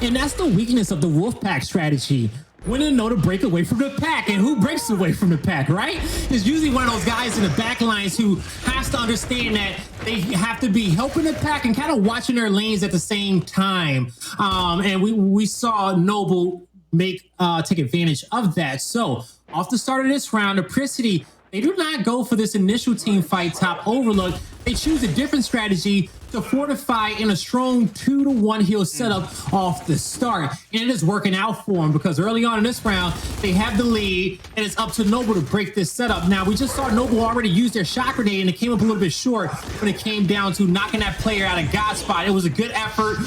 And that's the weakness of the Wolfpack strategy. When to know to break away from the pack, and who breaks away from the pack, right? It's usually one of those guys in the back lines who has to understand that they have to be helping the pack and kind of watching their lanes at the same time. And we saw Noble take advantage of that. So off the start of this round, Apricity, they do not go for this initial team fight top overlook. They choose a different strategy to fortify in a strong 2-to-1 heal setup off the start. And it is working out for them because early on in this round, they have the lead and it's up to Noble to break this setup. Now, we just saw Noble already use their shock grenade and it came up a little bit short when it came down to knocking that player out of God spot. It was a good effort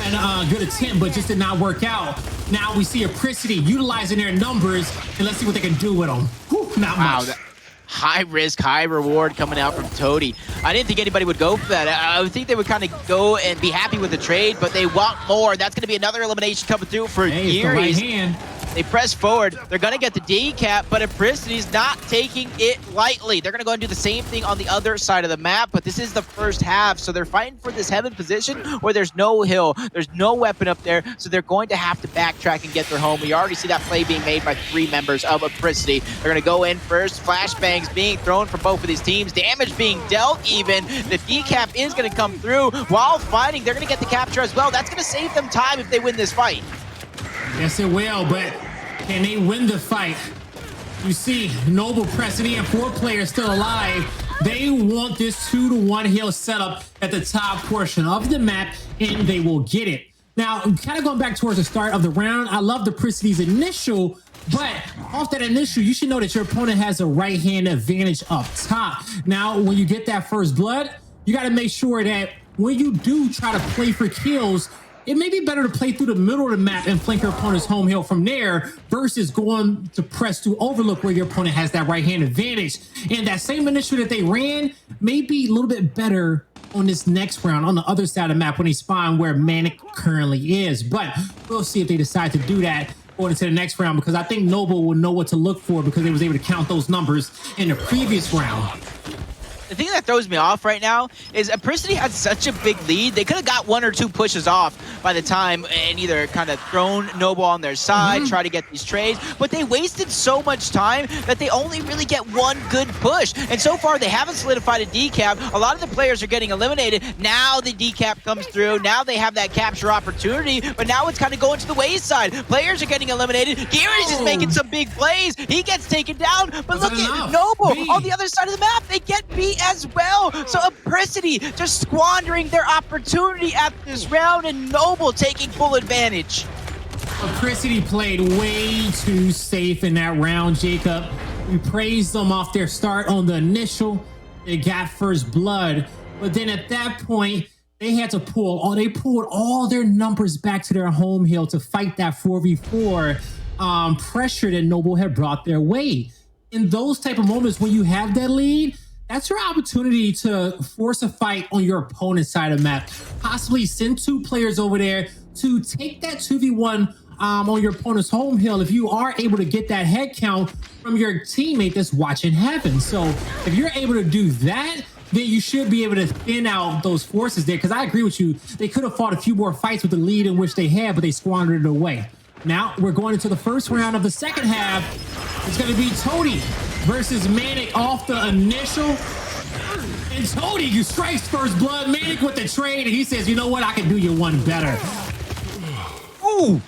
and a good attempt, but just did not work out. Now we see Apricity utilizing their numbers, and let's see what they can do with them. Whew, not much. High risk, high reward coming out from Toti. I didn't think anybody would go for that. I would think they would kind of go and be happy with the trade, but they want more. That's going to be another elimination coming through for Gearries. They press forward. They're going to get the decap, but Apricity's not taking it lightly. They're going to go and do the same thing on the other side of the map, but this is the first half, so they're fighting for this heaven position where there's no hill, there's no weapon up there, so they're going to have to backtrack and get their home. We already see that play being made by 3 members of Apricity. They're going to go in first. Flashbangs being thrown for both of these teams. Damage being dealt even. The decap is going to come through. While fighting, they're going to get the capture as well. That's going to save them time if they win this fight. Yes, it will, but can they win the fight? You see Noble pressing in, 4 players still alive. They want this 2-to-1 heal setup at the top portion of the map, and they will get it. Now, kind of going back towards the start of the round, I love the Apricity's initial, but off that initial, you should know that your opponent has a right-hand advantage up top. Now, when you get that first blood, you got to make sure that when you do try to play for kills, it may be better to play through the middle of the map and flank your opponent's home hill from there versus going to press to overlook where your opponent has that right hand advantage. And that same initiative that they ran may be a little bit better on this next round on the other side of the map when they spawn where ManiiK currently is. But we'll see if they decide to do that going into the next round, because I think Noble will know what to look for because they was able to count those numbers in the previous round. The thing that throws me off right now is Apricity had such a big lead. They could have got 1 or 2 pushes off by the time and either kind of thrown Noble on their side, try to get these trades, but they wasted so much time that they only really get 1 good push. And so far, they haven't solidified a decap. A lot of the players are getting eliminated. Now the decap comes through. Now they have that capture opportunity, but now it's kind of going to the wayside. Players are getting eliminated. Gearries is making some big plays. He gets taken down, but look at Noble on the other side of the map. They get beat as well. So Apricity just squandering their opportunity at this round, and Noble taking full advantage. Apricity played way too safe in that round, Jacob. We praised them off their start on the initial. They got first blood, but then at that point, they had to they pulled all their numbers back to their home hill to fight that 4v4 pressure that Noble had brought their way. In those type of moments when you have that lead, that's your opportunity to force a fight on your opponent's side of the map. Possibly send 2 players over there to take that 2v1 on your opponent's home hill if you are able to get that head count from your teammate that's watching happen. So if you're able to do that, then you should be able to thin out those forces there. Because I agree with you, they could have fought a few more fights with the lead in which they had, but they squandered it away. Now we're going into the first round of the second half. It's going to be Toti versus ManiiK off the initial. And Toti strikes first blood. ManiiK with the trade, and he says, you know what, I can do you one better. Ooh.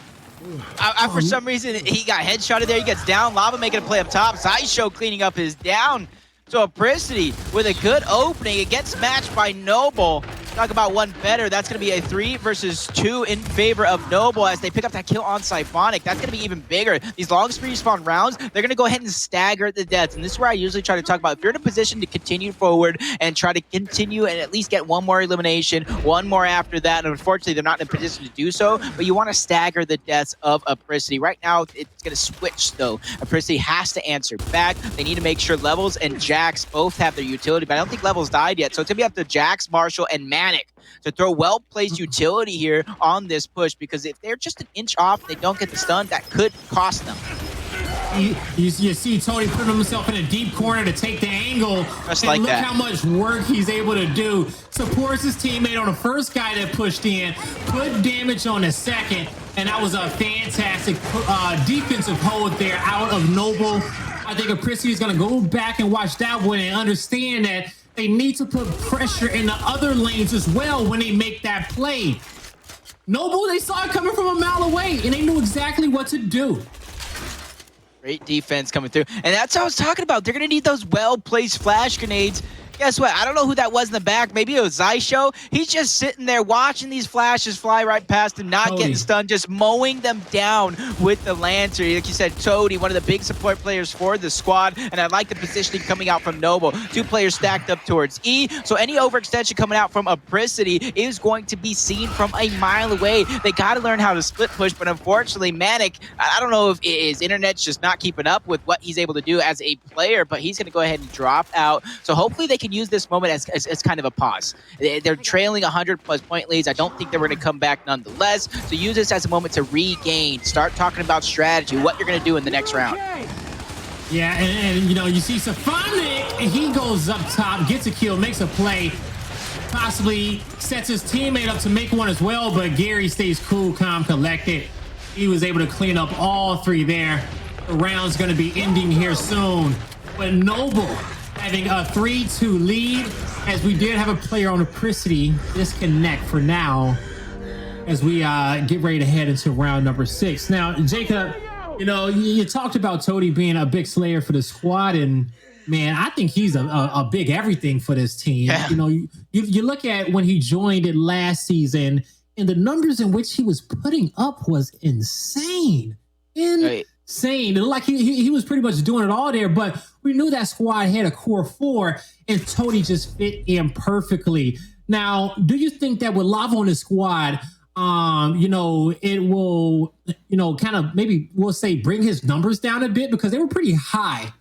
For some reason, he got headshotted there. He gets down. Lava making a play up top. Xysho cleaning up his down. So Apricity with a good opening. It gets matched by Noble. Talk about one better. That's going to be a 3 versus 2 in favor of Noble as they pick up that kill on Siphonic. That's going to be even bigger. These long spree spawn rounds, they're going to go ahead and stagger the deaths. And this is where I usually try to talk about if you're in a position to continue forward and try to continue and at least get one more elimination, one more after that. And unfortunately, they're not in a position to do so, but you want to stagger the deaths of Apricity. Right now, it's going to switch though. Apricity has to answer back. They need to make sure Levels and Jax both have their utility, but I don't think Levels died yet. So it's going to be up to Jax, Marshall, and ManiiK to throw well-placed utility here on this push, because if they're just an inch off, they don't get the stun, that could cost them. You see Toti putting himself in a deep corner to take the angle. Just and like look that. how much work he's able to do. Supports his teammate on the first guy that pushed in, put damage on the second, and that was a fantastic defensive hold there out of Noble. I think Apricity is going to go back and watch that one and understand that they need to put pressure in the other lanes as well when they make that play. Noble, they saw it coming from a mile away, and they knew exactly what to do. Great defense coming through. And that's what I was talking about. They're going to need those well-placed flash grenades. Guess what? I don't know who that was in the back. Maybe it was Xysho. He's just sitting there watching these flashes fly right past him, not getting stunned, just mowing them down with the Lantern. Like you said, Toti, one of the big support players for the squad, and I like the positioning coming out from Noble. 2 players stacked up towards E, so any overextension coming out from Apricity is going to be seen from a mile away. They got to learn how to split push, but unfortunately, ManiiK, I don't know if his internet's just not keeping up with what he's able to do as a player, but he's going to go ahead and drop out. So hopefully they can use this moment as kind of a pause. They're trailing 100+ point leads. I don't think they're going to come back nonetheless. So use this as a moment to regain. Start talking about strategy, what you're going to do in the next round. Yeah, and you know, you see Siphonic, and he goes up top, gets a kill, makes a play, possibly sets his teammate up to make one as well, but Gearries stays cool, calm, collected. He was able to clean up all 3 there. The round's going to be ending here soon. But Noble having a 3-2 lead, as we did have a player on Apricity disconnect for now as we get ready to head into round number 6. Now, Jacob, you know, you talked about Toti being a big slayer for the squad, and man, I think he's a big everything for this team. Yeah. You know, you look at when he joined it last season, and the numbers in which he was putting up was insane. Insane. It looked like he was pretty much doing it all there, but we knew that squad had a core 4, and Toti just fit in perfectly. Now, do you think that with Lava on the squad, you know, it will, you know, kind of maybe we'll say bring his numbers down a bit, because they were pretty high?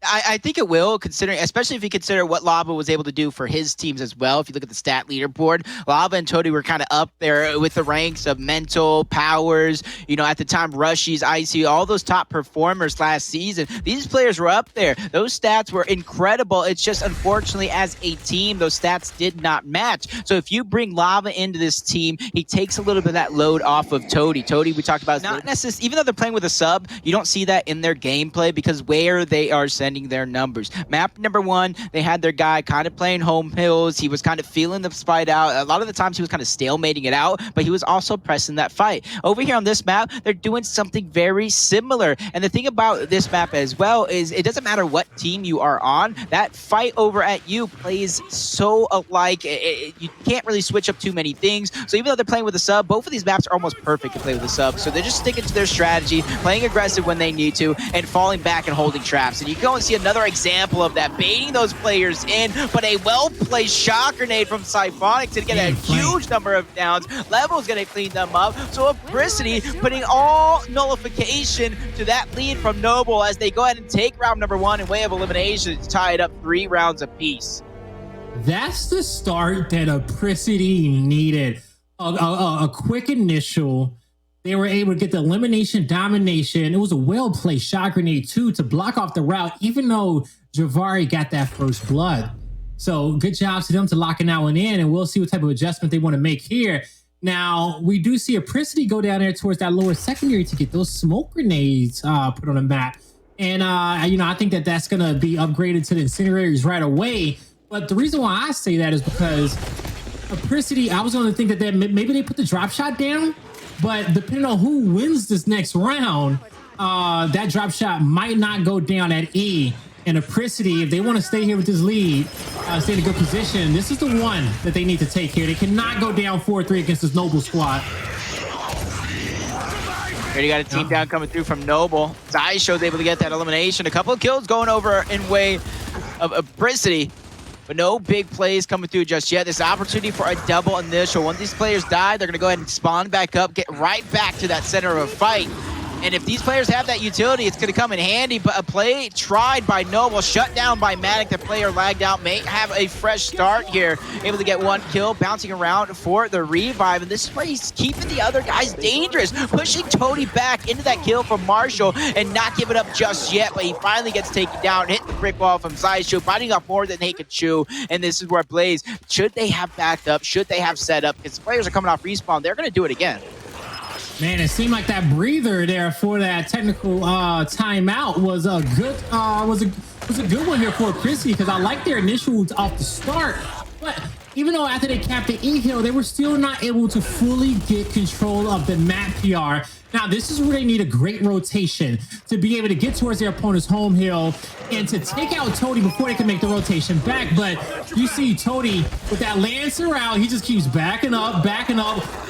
I think it will, considering, especially if you consider what Lava was able to do for his teams as well. If you look at the stat leaderboard, Lava and Toti were kind of up there with the ranks of Mental, Powers, you know, at the time, Rushies, Icy, all those top performers last season. These players were up there. Those stats were incredible. It's just, unfortunately, as a team, those stats did not match. So if you bring Lava into this team, he takes a little bit of that load off of Toti. Toti, we talked about, not necessarily, even though they're playing with a sub, you don't see that in their gameplay, because where they are sending defending their numbers. Map number 1, they had their guy kind of playing home hills. He was kind of feeling the fight out. A lot of the times he was kind of stalemating it out, but he was also pressing that fight. Over here on this map, they're doing something very similar. And the thing about this map as well is it doesn't matter what team you are on, that fight over at you plays so alike. You can't really switch up too many things. So even though they're playing with a sub, both of these maps are almost perfect to play with a sub. So they're just sticking to their strategy, playing aggressive when they need to, and falling back and holding traps. And you go and see another example of that, baiting those players in, but a well-placed shot grenade from Siphonic to get a huge number of downs. Level's gonna clean them up. So Apricity putting all nullification to that lead from Noble as they go ahead and take round number 1 in way of elimination to tie it up 3 rounds apiece. That's the start that Apricity needed. A quick initial. They were able to get the elimination domination. It was a well-placed shot grenade, too, to block off the route, even though Javari got that first blood. So good job to them to locking that one in, and we'll see what type of adjustment they want to make here. Now, we do see Apricity go down there towards that lower secondary to get those smoke grenades put on the map. And, I think that that's going to be upgraded to the incinerators right away. But the reason why I say that is because Apricity, I was going to think that maybe they put the drop shot down, but depending on who wins this next round, that drop shot might not go down at E. And Apricity, if they want to stay here with this lead, stay in a good position, this is the one that they need to take here. They cannot go down 4-3 against this Noble squad. Already got a team down coming through from Noble. Xysho's able to get that elimination. A couple of kills going over in way of Apricity, but no big plays coming through just yet. This opportunity for a double initial. When these players die, they're going to go ahead and spawn back up, get right back to that center of a fight. And if these players have that utility, it's going to come in handy. But a play tried by Noble, shut down by ManiiK. The player lagged out, may have a fresh start here. Able to get 1 kill, bouncing around for the revive. And this is where he's keeping the other guys dangerous, pushing Toti back into that kill from Marshall and not giving up just yet. But he finally gets taken down, hit the brick wall from Xysho, biting off more than they could chew. And this is where Blaze, should they have backed up? Should they have set up? Because the players are coming off respawn. They're going to do it again. Man, it seemed like that breather there for that technical timeout was a good one here for Apricity, because I like their initials off the start. But even though after they capped the E hill, they were still not able to fully get control of the map PR. Now, this is where they need a great rotation to be able to get towards their opponent's home hill and to take out Toti before they can make the rotation back. But you see Toti with that Lancer out, he just keeps backing up,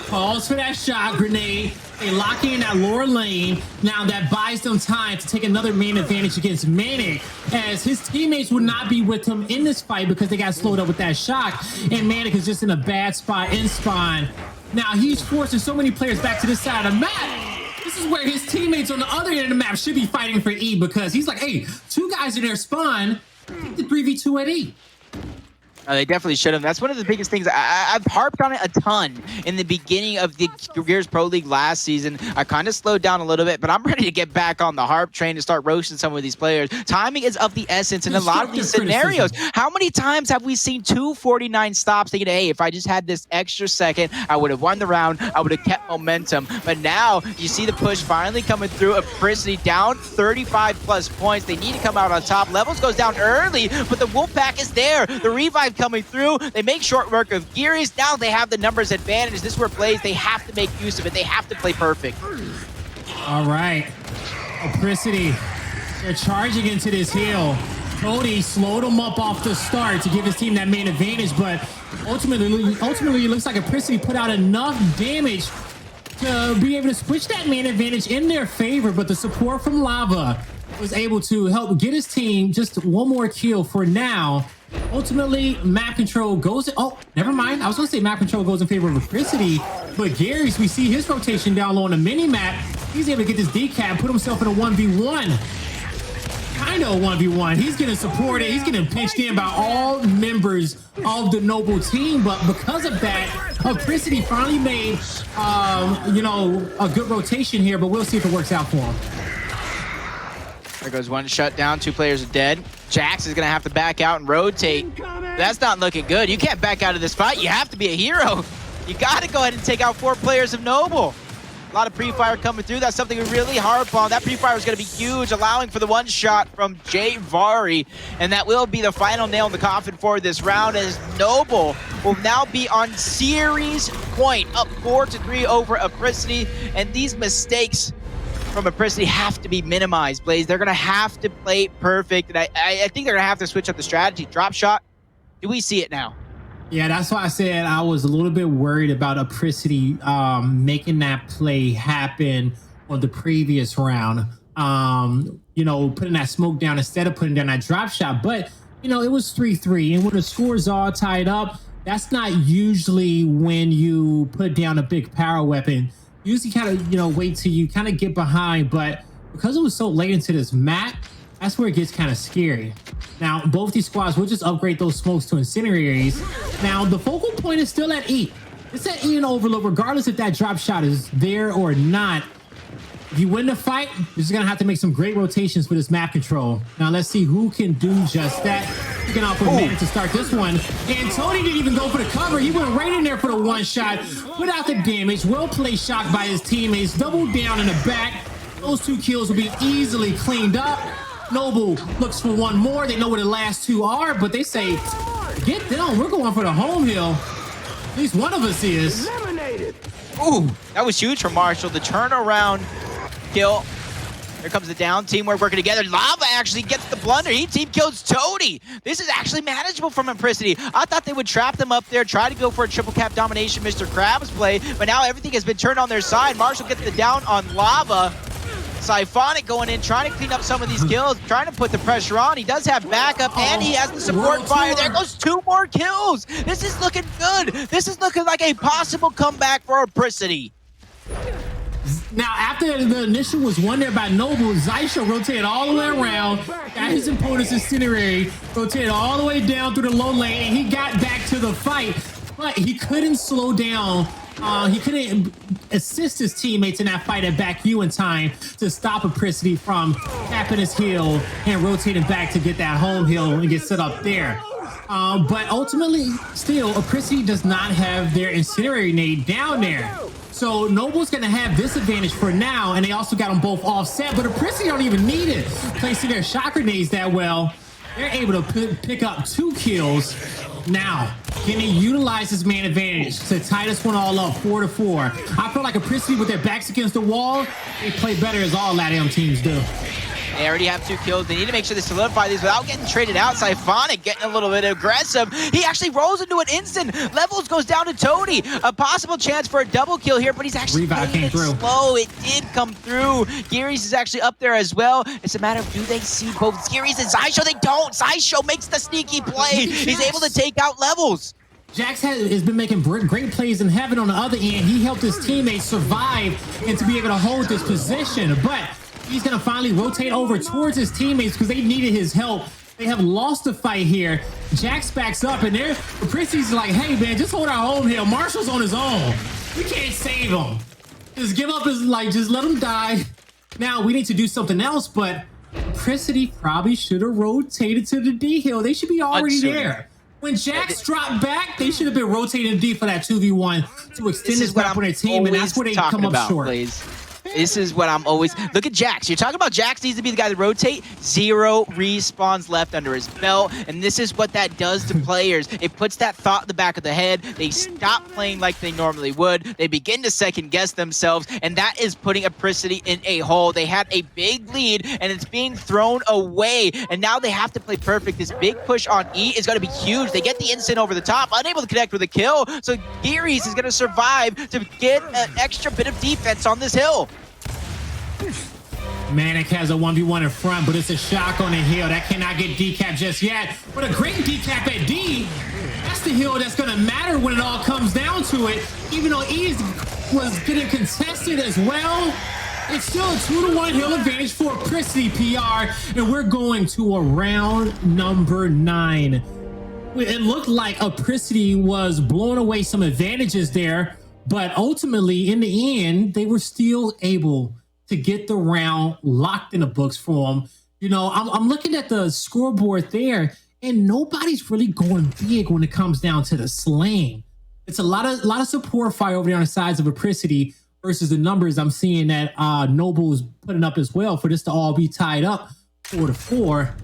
calls for that shot grenade. They lock in that lower lane. Now that buys them time to take another main advantage against ManiiK, as his teammates would not be with him in this fight because they got slowed up with that shock. And ManiiK is just in a bad spot in spawn. Now he's forcing so many players back to this side of the map. This is where his teammates on the other end of the map should be fighting for E, because he's like, hey, 2 guys in their spawn, take the 3v2 at E. They definitely should have. That's one of the biggest things. I've harped on it a ton in the beginning of the Gearries Pro League last season. I kind of slowed down a little bit, but I'm ready to get back on the harp train and start roasting some of these players. Timing is of the essence in a lot of these scenarios. How many times have we seen 249 stops thinking, hey, if I just had this extra second, I would have won the round, I would have kept momentum. But now you see the push finally coming through. Apricity down 35 plus points. They need to come out on top. Levels goes down early, but the Wolfpack is there. The revive coming through. They make short work of Gearries. Now they have the numbers advantage. This is where Blaze, they have to make use of it. They have to play perfect. All right. Apricity, they're charging into this hill. Toti slowed him up off the start to give his team that main advantage, but ultimately it looks like Apricity put out enough damage to be able to switch that main advantage in their favor, but the support from Lava was able to help get his team just 1 more kill for now. Ultimately, map control goes... Oh, never mind. I was going to say map control goes in favor of Apricity, but Gearries, we see his rotation down low on the mini-map. He's able to get this decap, put himself in a 1v1. Kind of a 1v1. He's getting supported. He's getting pinched in by all members of the Noble team, but because of that, Apricity finally made, a good rotation here, but we'll see if it works out for him. There goes 1 shutdown, 2 players are dead. Jax is going to have to back out and rotate. That's not looking good. You can't back out of this fight. You have to be a hero. You got to go ahead and take out 4 players of Noble. A lot of pre-fire coming through. That's something we really harp on. That pre-fire is going to be huge, allowing for the one shot from Jay Vari. And that will be the final nail in the coffin for this round, as Noble will now be on series point, up 4-3 over Apricity. And these mistakes from Apricity have to be minimized, Blaze. They're going to have to play perfect. And I think they're going to have to switch up the strategy. Drop shot, do we see it now? Yeah, that's why I said I was a little bit worried about Apricity making that play happen on the previous round. You know, putting that smoke down instead of putting down that drop shot. But, you know, it was 3-3. And when the score's all tied up, that's not usually when you put down a big power weapon. You usually kind of, you know, wait till you kind of get behind. But because it was so late into this map, that's where it gets kind of scary. Now, both these squads will just upgrade those smokes to incendiaries. Now, the focal point is still at E. It's at E and overload, regardless if that drop shot is there or not. If you win the fight, you're just going to have to make some great rotations for this map control. Now, let's see who can do just that. Looking out for ManiiK to start this one. And Toti didn't even go for the cover. He went right in there for the one shot without the damage. Well played shot by his teammates. Double down in the back. Those 2 kills will be easily cleaned up. Noble looks for one more. They know where the last 2 are, but they say, get down. We're going for the home hill. At least one of us is. Ooh, that was huge from Marshall. The turnaround kill. Here comes the down. Teamwork working together. Lava actually gets the blunder. He team kills Toti. This is actually manageable from Apricity. I thought they would trap them up there, try to go for a triple cap domination Mr. Krabs play, but now everything has been turned on their side. Marshall gets the down on Lava. Siphonic going in, trying to clean up some of these kills, trying to put the pressure on. He does have backup, and he has the support fire. There goes 2 more kills. This is looking good. This is looking like a possible comeback for Apricity. Now, after the initial was won there by Noble, Xysho rotated all the way around, got his opponent's incendiary, rotated all the way down through the low lane, and he got back to the fight, but he couldn't slow down. He couldn't assist his teammates in that fight at back U in time to stop Apricity from tapping his heel and rotating back to get that home hill and get set up there. But ultimately, still, Apricity does not have their incendiary nade down there. So Noble's going to have this advantage for now, and they also got them both offset, but Apricity don't even need it. Placing their shot grenades that well, they're able to pick up 2 kills. Now, can they utilize this man advantage to tie this one all up 4-4? I feel like Apricity with their backs against the wall, they play better as all LATAM teams do. They already have 2 kills. They need to make sure they solidify these without getting traded out. Siphonic getting a little bit aggressive. He actually rolls into an instant. Levels goes down to Toti. A possible chance for a double kill here, but he's actually playing it slow. It did come through. Gearries is actually up there as well. It's a matter of, do they see both Gearries and Xysho? They don't. Xysho makes the sneaky play. He's able to take out Levels. Jax has been making great plays in heaven on the other end. He helped his teammates survive and to be able to hold this position, but he's going to finally rotate over towards his teammates because they needed his help. They have lost the fight here. Jax backs up, and there, Apricity's like, hey, man, just hold our home hill. Marshall's on his own. We can't save him. Just give up his, like, just let him die. Now, we need to do something else, but Apricity probably should have rotated to the D hill. They should be already there. When Jax dropped back, they should have been rotating D for that 2v1 to extend this map on their team, and that's where they come up short. This is what I'm always... Look at Jax. You're talking about Jax needs to be the guy to rotate. 0 respawns left under his belt. And this is what that does to players. It puts that thought in the back of the head. They stop playing like they normally would. They begin to second guess themselves. And that is putting Apricity in a hole. They had a big lead and it's being thrown away. And now they have to play perfect. This big push on E is going to be huge. They get the instant over the top, unable to connect with a kill. So Gearries is going to survive to get an extra bit of defense on this hill. ManiiK has a 1v1 in front, but it's a shock on the hill. That cannot get decapped just yet. But a great decap at D. That's the hill that's going to matter when it all comes down to it. Even though E was getting contested as well, it's still a 2-1 hill advantage for Apricity PR. And we're going to a round number 9. It looked like Apricity was blowing away some advantages there, but ultimately, in the end, they were still able to get the round locked in the books for them. You know, I'm looking at the scoreboard there, and nobody's really going big when it comes down to the slaying. It's a lot of support fire over there on the sides of Apricity, versus the numbers I'm seeing that Noble is putting up as well for this to all be tied up 4-4.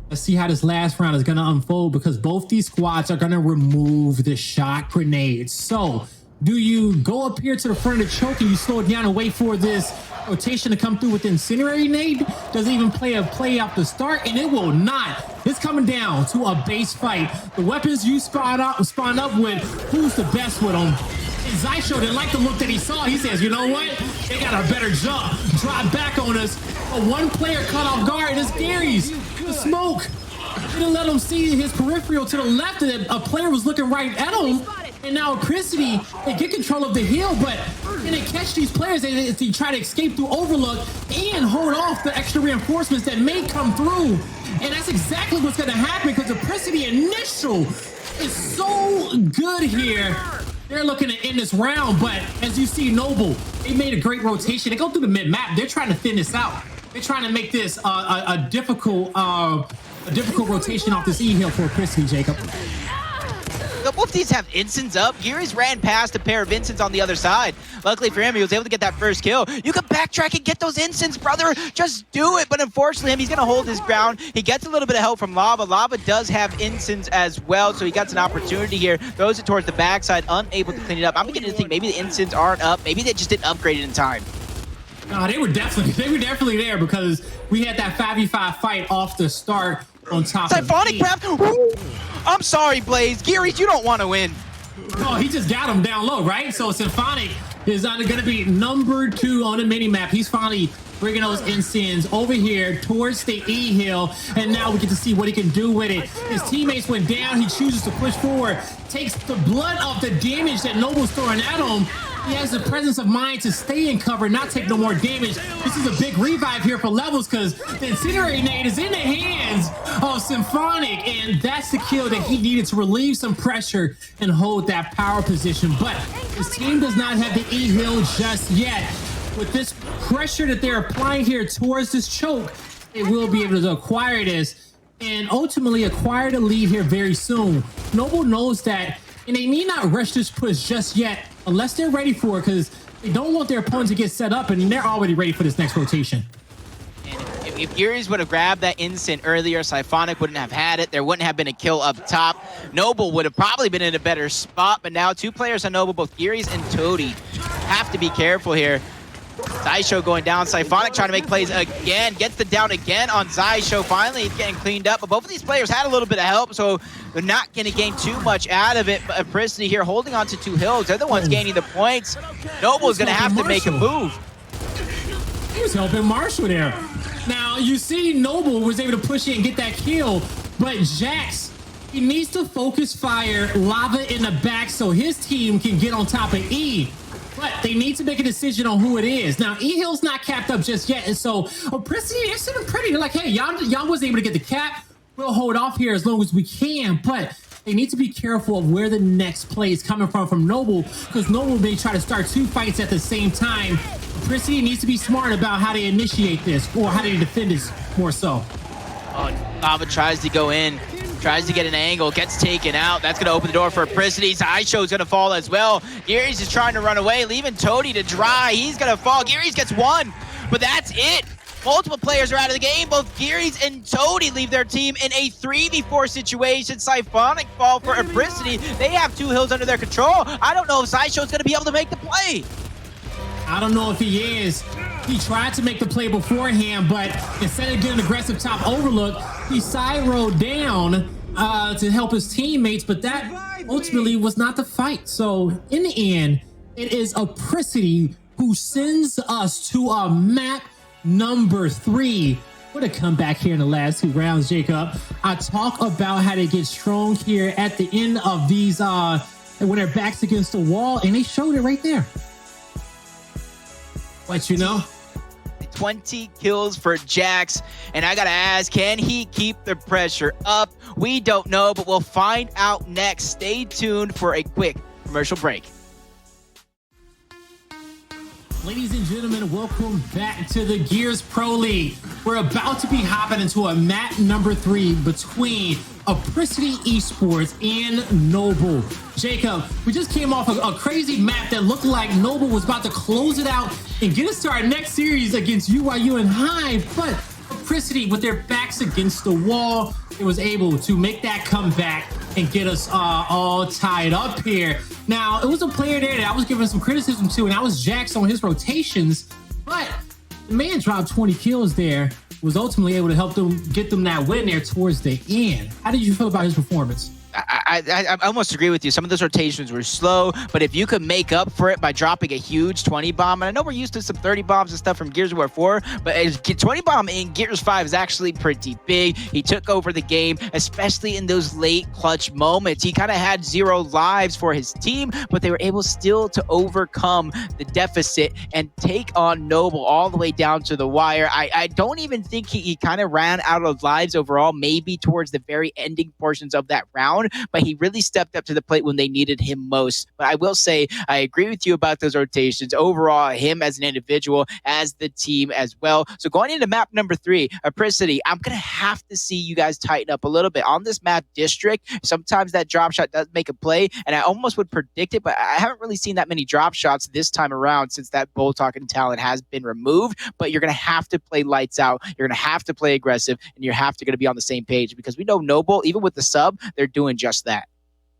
Let's see how this last round is going to unfold, because both these squads are going to remove the shot grenades. So do you go up here to the front of the choke and you slow it down and wait for this rotation to come through with the incendiary nade? Does it even play a play off the start? And it will not. It's coming down to a base fight. The weapons you spawn up with, who's the best with them? And Xysho didn't like the look that he saw. He says, you know what? They got a better jump. Drop back on us. But one player caught off guard, and it's Gearries. The smoke. Didn't let him see his peripheral to the left. And a player was looking right at him. And now Apricity, they get control of the hill, but can they catch these players? They try to escape through Overlook and hold off the extra reinforcements that may come through. And that's exactly what's going to happen, because Apricity initial is so good here. They're looking to end this round, but as you see, Noble, they made a great rotation. They go through the mid-map. They're trying to thin this out. They're trying to make this a difficult rotation off this E hill for Apricity, Jacob. Both of these have Ensigns up. Gearries ran past a pair of Ensigns on the other side. Luckily for him, he was able to get that first kill. You can backtrack and get those Ensigns, brother. Just do it. But unfortunately, he's going to hold his ground. He gets a little bit of help from Lava. Lava does have Ensigns as well, so he gets an opportunity here. Throws it towards the backside, unable to clean it up. I'm beginning to think maybe the Ensigns aren't up. Maybe they just didn't upgrade it in time. No, they were definitely there, because we had that 5v5 fight off the start on top Siphonic of grab. I'm sorry, Blaze. Gearries, you don't want to win. No, he just got him down low, right? So Siphonic is going to be number 2 on the mini map. He's finally bringing those Ensigns over here towards the E hill, and now we get to see what he can do with it. His teammates went down. He chooses to push forward, takes the blunt of the damage that Noble's throwing at him. He has the presence of mind to stay in cover, not take no more damage. This is a big revive here for levels, because the incendiary nade is in the hands of Siphonic, and that's the kill that he needed to relieve some pressure and hold that power position. But his team does not have the E hill just yet. With this pressure that they're applying here towards this choke, they will be able to acquire this and ultimately acquire the lead here very soon. Noble knows that, and they need not rush this push just yet unless they're ready for it, because they don't want their opponent to get set up, and they're already ready for this next rotation. And if Gearries would have grabbed that instant earlier, Siphonic wouldn't have had it. There wouldn't have been a kill up top. Noble would have probably been in a better spot, but now 2 players on Noble, both Gearries and Toti, have to be careful here. Xysho going down. Siphonic trying to make plays again. Gets the down again on Xysho. Finally, he's getting cleaned up. But both of these players had a little bit of help, so they're not going to gain too much out of it. But Apricity here holding on to 2 hills. They're the ones gaining the points. Noble's going to have to make a move. He was helping Marshall there. Now, you see Noble was able to push in and get that kill, but Jax, he needs to focus fire Lava in the back so his team can get on top of E. But they need to make a decision on who it is. Now, E-Hill's not capped up just yet, and so Apricity, they're sitting pretty. They're like, hey, y'all wasn't able to get the cap. We'll hold off here as long as we can, but they need to be careful of where the next play is coming from Noble, because Noble may try to start 2 fights at the same time. Apricity needs to be smart about how they initiate this, or how they defend this more so. Oh, Lava tries to go in. Tries to get an angle, gets taken out. That's going to open the door for Apricity. Xysho's going to fall as well. Gearries is trying to run away, leaving Toti to dry. He's going to fall. Gearries gets 1, but that's it. Multiple players are out of the game. Both Gearries and Toti leave their team in a 3v4 situation. Siphonic fall for Apricity. They have 2 hills under their control. I don't know if Xysho's going to be able to make the play. I don't know if he is. He tried to make the play beforehand, but instead of getting aggressive top overlook, he side rolled down to help his teammates, but that ultimately was not the fight. So in the end, it is Apricity who sends us to a map number 3. What a comeback here in the last 2 rounds, Jacob. I talk about how they get strong here at the end of these when their backs against the wall, and they showed it right there. What you know? 20 kills for Jax, and I gotta ask, can he keep the pressure up? We don't know, but we'll find out next. Stay tuned for a quick commercial break. Ladies and gentlemen, welcome back to the Gears Pro League. We're about to be hopping into a map number 3 between Apricity Esports and Noble. Jacob, we just came off a crazy map that looked like Noble was about to close it out and get us to our next series against UYU and Hive, but Apricity, with their backs against the wall, it was able to make that comeback and get us all tied up here. Now, it was a player there that I was giving some criticism to, and that was Jax on his rotations, but the man dropped 20 kills there, was ultimately able to help them get them that win there towards the end. How did you feel about his performance? I almost agree with you. Some of those rotations were slow, but if you could make up for it by dropping a huge 20 bomb, and I know we're used to some 30 bombs and stuff from Gears of War 4, but a 20 bomb in Gears 5 is actually pretty big. He took over the game, especially in those late clutch moments. He kind of had 0 lives for his team, but they were able still to overcome the deficit and take on Noble all the way down to the wire. I don't even think he kind of ran out of lives overall, maybe towards the very ending portions of that round, but he really stepped up to the plate when they needed him most. But I will say, I agree with you about those rotations. Overall, him as an individual, as the team as well. So going into map number 3, Apricity, I'm going to have to see you guys tighten up a little bit. On this map, District, sometimes that drop shot does make a play, and I almost would predict it, but I haven't really seen that many drop shots this time around since that bull talking talent has been removed. But you're going to have to play lights out. You're going to have to play aggressive, and you're going to be on the same page, because we know Noble, even with the sub, they're doing just that.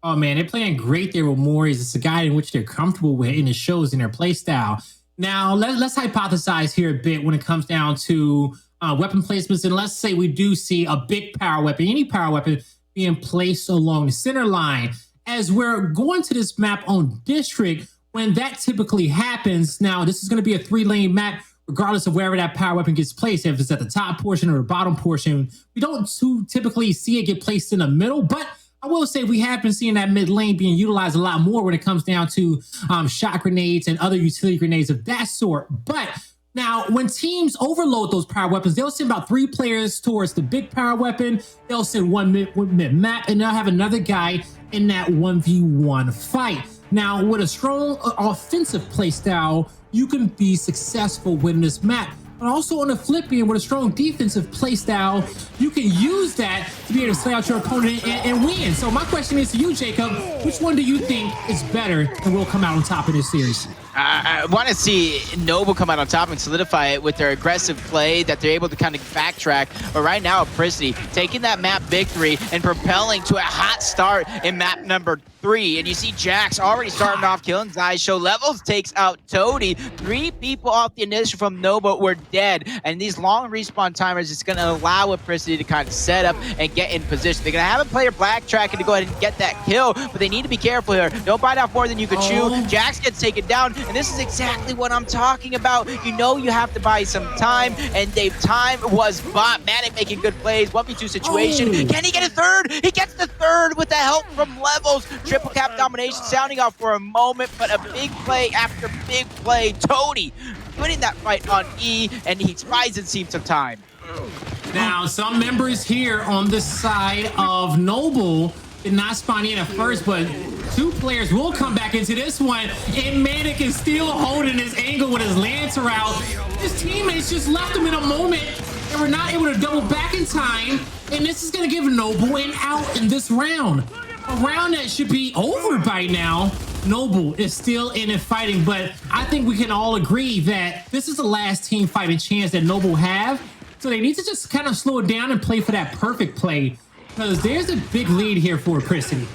Oh man, they're playing great there with Morris. It's a guy in which they're comfortable with, and it shows in their play style. Now, let's hypothesize here a bit when it comes down to weapon placements, and let's say we do see a big power weapon, any power weapon, being placed along the center line. As we're going to this map on District, when that typically happens, now this is going to be a 3-lane map, regardless of wherever that power weapon gets placed, if it's at the top portion or the bottom portion. We don't typically see it get placed in the middle, but I will say we have been seeing that mid lane being utilized a lot more when it comes down to shot grenades and other utility grenades of that sort. But now, when teams overload those power weapons, they'll send about 3 players towards the big power weapon. They'll send one mid-map, and they'll have another guy in that 1v1 fight. Now, with a strong offensive play style, you can be successful winning this map. But also on the flip end, with a strong defensive play style, you can use that to be able to slay out your opponent and win. So my question is to you, Jacob, which one do you think is better and will come out on top of this series? I want to see Noble come out on top and solidify it with their aggressive play that they're able to kind of backtrack. But right now, Apricity taking that map victory and propelling to a hot start in map number 3. And you see Jax already starting off killing Xysho. Levels takes out Toti. 3 people off the initial from Noble were dead. And these long respawn timers is going to allow Apricity to kind of set up and get in position. They're going to have a player backtracking to go ahead and get that kill, but they need to be careful here. Don't bite off more than you can chew. Jax gets taken down. And this is exactly what I'm talking about. You know you have to buy some time, and time was bought. ManiiK making good plays. 1v2 situation. Can he get a third? He gets the third with the help from Levels. Triple cap domination sounding off for a moment, but a big play after big play. Toti putting that fight on E, and he buys and seems some time. Now, some members here on the side of Noble did not spawn in at first, but 2 players will come back into this one, and ManiiK is still holding his angle with his Lancer out. His teammates just left him in a moment and were not able to double back in time, and this is going to give Noble an out in this round. A round that should be over by now. Noble is still in it fighting, but I think we can all agree that this is the last team fighting chance that Noble have, so they need to just kind of slow it down and play for that perfect play, because there's a big lead here for Apricity.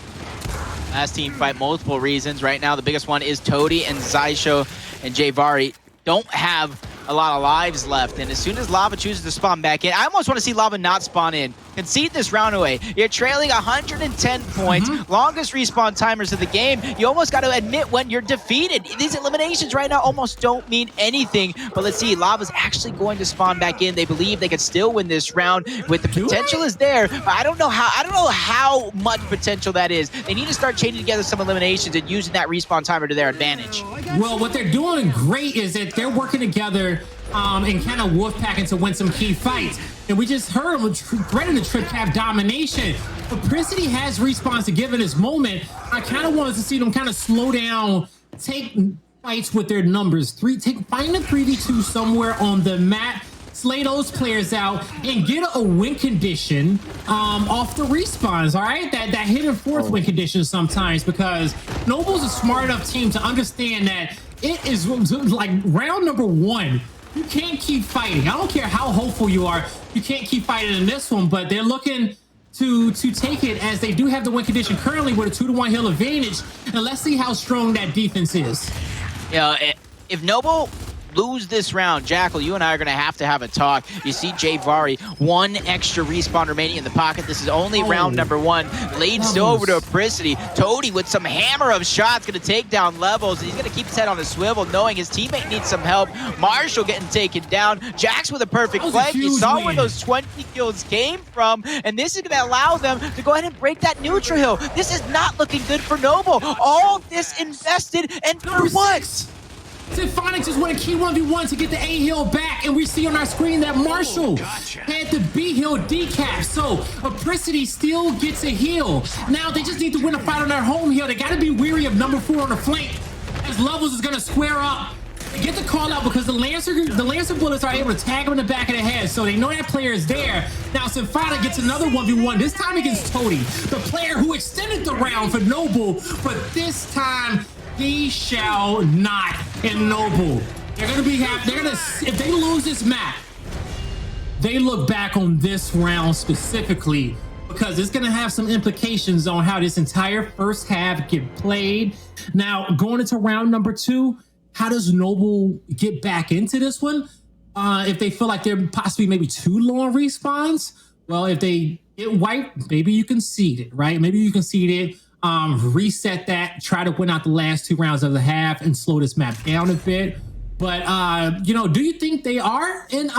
Last team fight, multiple reasons. Right now, the biggest one is Toti and Xysho and Jvari don't have a lot of lives left. And as soon as Lava chooses to spawn back in, I almost want to see Lava not spawn in. Concede this round away. You're trailing 110 points, longest respawn timers of the game. You almost got to admit when you're defeated. These eliminations right now almost don't mean anything. But let's see, Lava's actually going to spawn back in. They believe they could still win this round. With the potential is there, but I don't know how much potential that is. They need to start chaining together some eliminations and using that respawn timer to their advantage. Well, what they're doing great is that they're working together and kind of wolf packing to win some key fights. And we just heard him threatening the trip cap domination. Apricity has respawns to give in this moment. I kind of wanted to see them kind of slow down, take fights with their numbers. Find a 3v2 somewhere on the map, slay those players out, and get a win condition off the respawns, all right? That hidden fourth win condition sometimes, because Noble's a smart enough team to understand that it is like round number 1. You can't keep fighting. I don't care how hopeful you are. You can't keep fighting in this one, but they're looking to take it, as they do have the win condition currently with a 2-to-1 heal advantage, and let's see how strong that defense is. Yeah, if Noble lose this round, Jackal, you and I are going to have a talk. You see Jvari, 1 extra respawn remaining in the pocket. This is only round number 1. Leads over to Apricity. Toti with some hammer of shots, going to take down Levels. He's going to keep his head on a swivel, knowing his teammate needs some help. Marshall getting taken down. Jax with a perfect flank. You saw where those 20 kills came from, and this is going to allow them to go ahead and break that neutral hill. This is not looking good for Noble. All this invested, and for what? Siphonic just won a key 1v1 to get the A hill back, and we see on our screen that Marshall had the B hill decap. So Apricity still gets a heal. Now they just need to win a fight on their home hill. They got to be weary of number 4 on the flank, as Levels is going to square up. They get the call out because the Lancer bullets are able to tag him in the back of the head, so they know that player is there. Now Siphonic gets another 1v1, this time against Toti, the player who extended the round for Noble, but this time he shall not. And Noble, if they lose this map, they look back on this round specifically, because it's gonna have some implications on how this entire first half get played. Now, going into round number 2, how does Noble get back into this one? If they feel like they're possibly maybe too low on respawns, well, if they get wiped, maybe you concede it, right? Maybe you concede it. Reset that, try to win out the last 2 rounds of the half and slow this map down a bit. But do you think they are in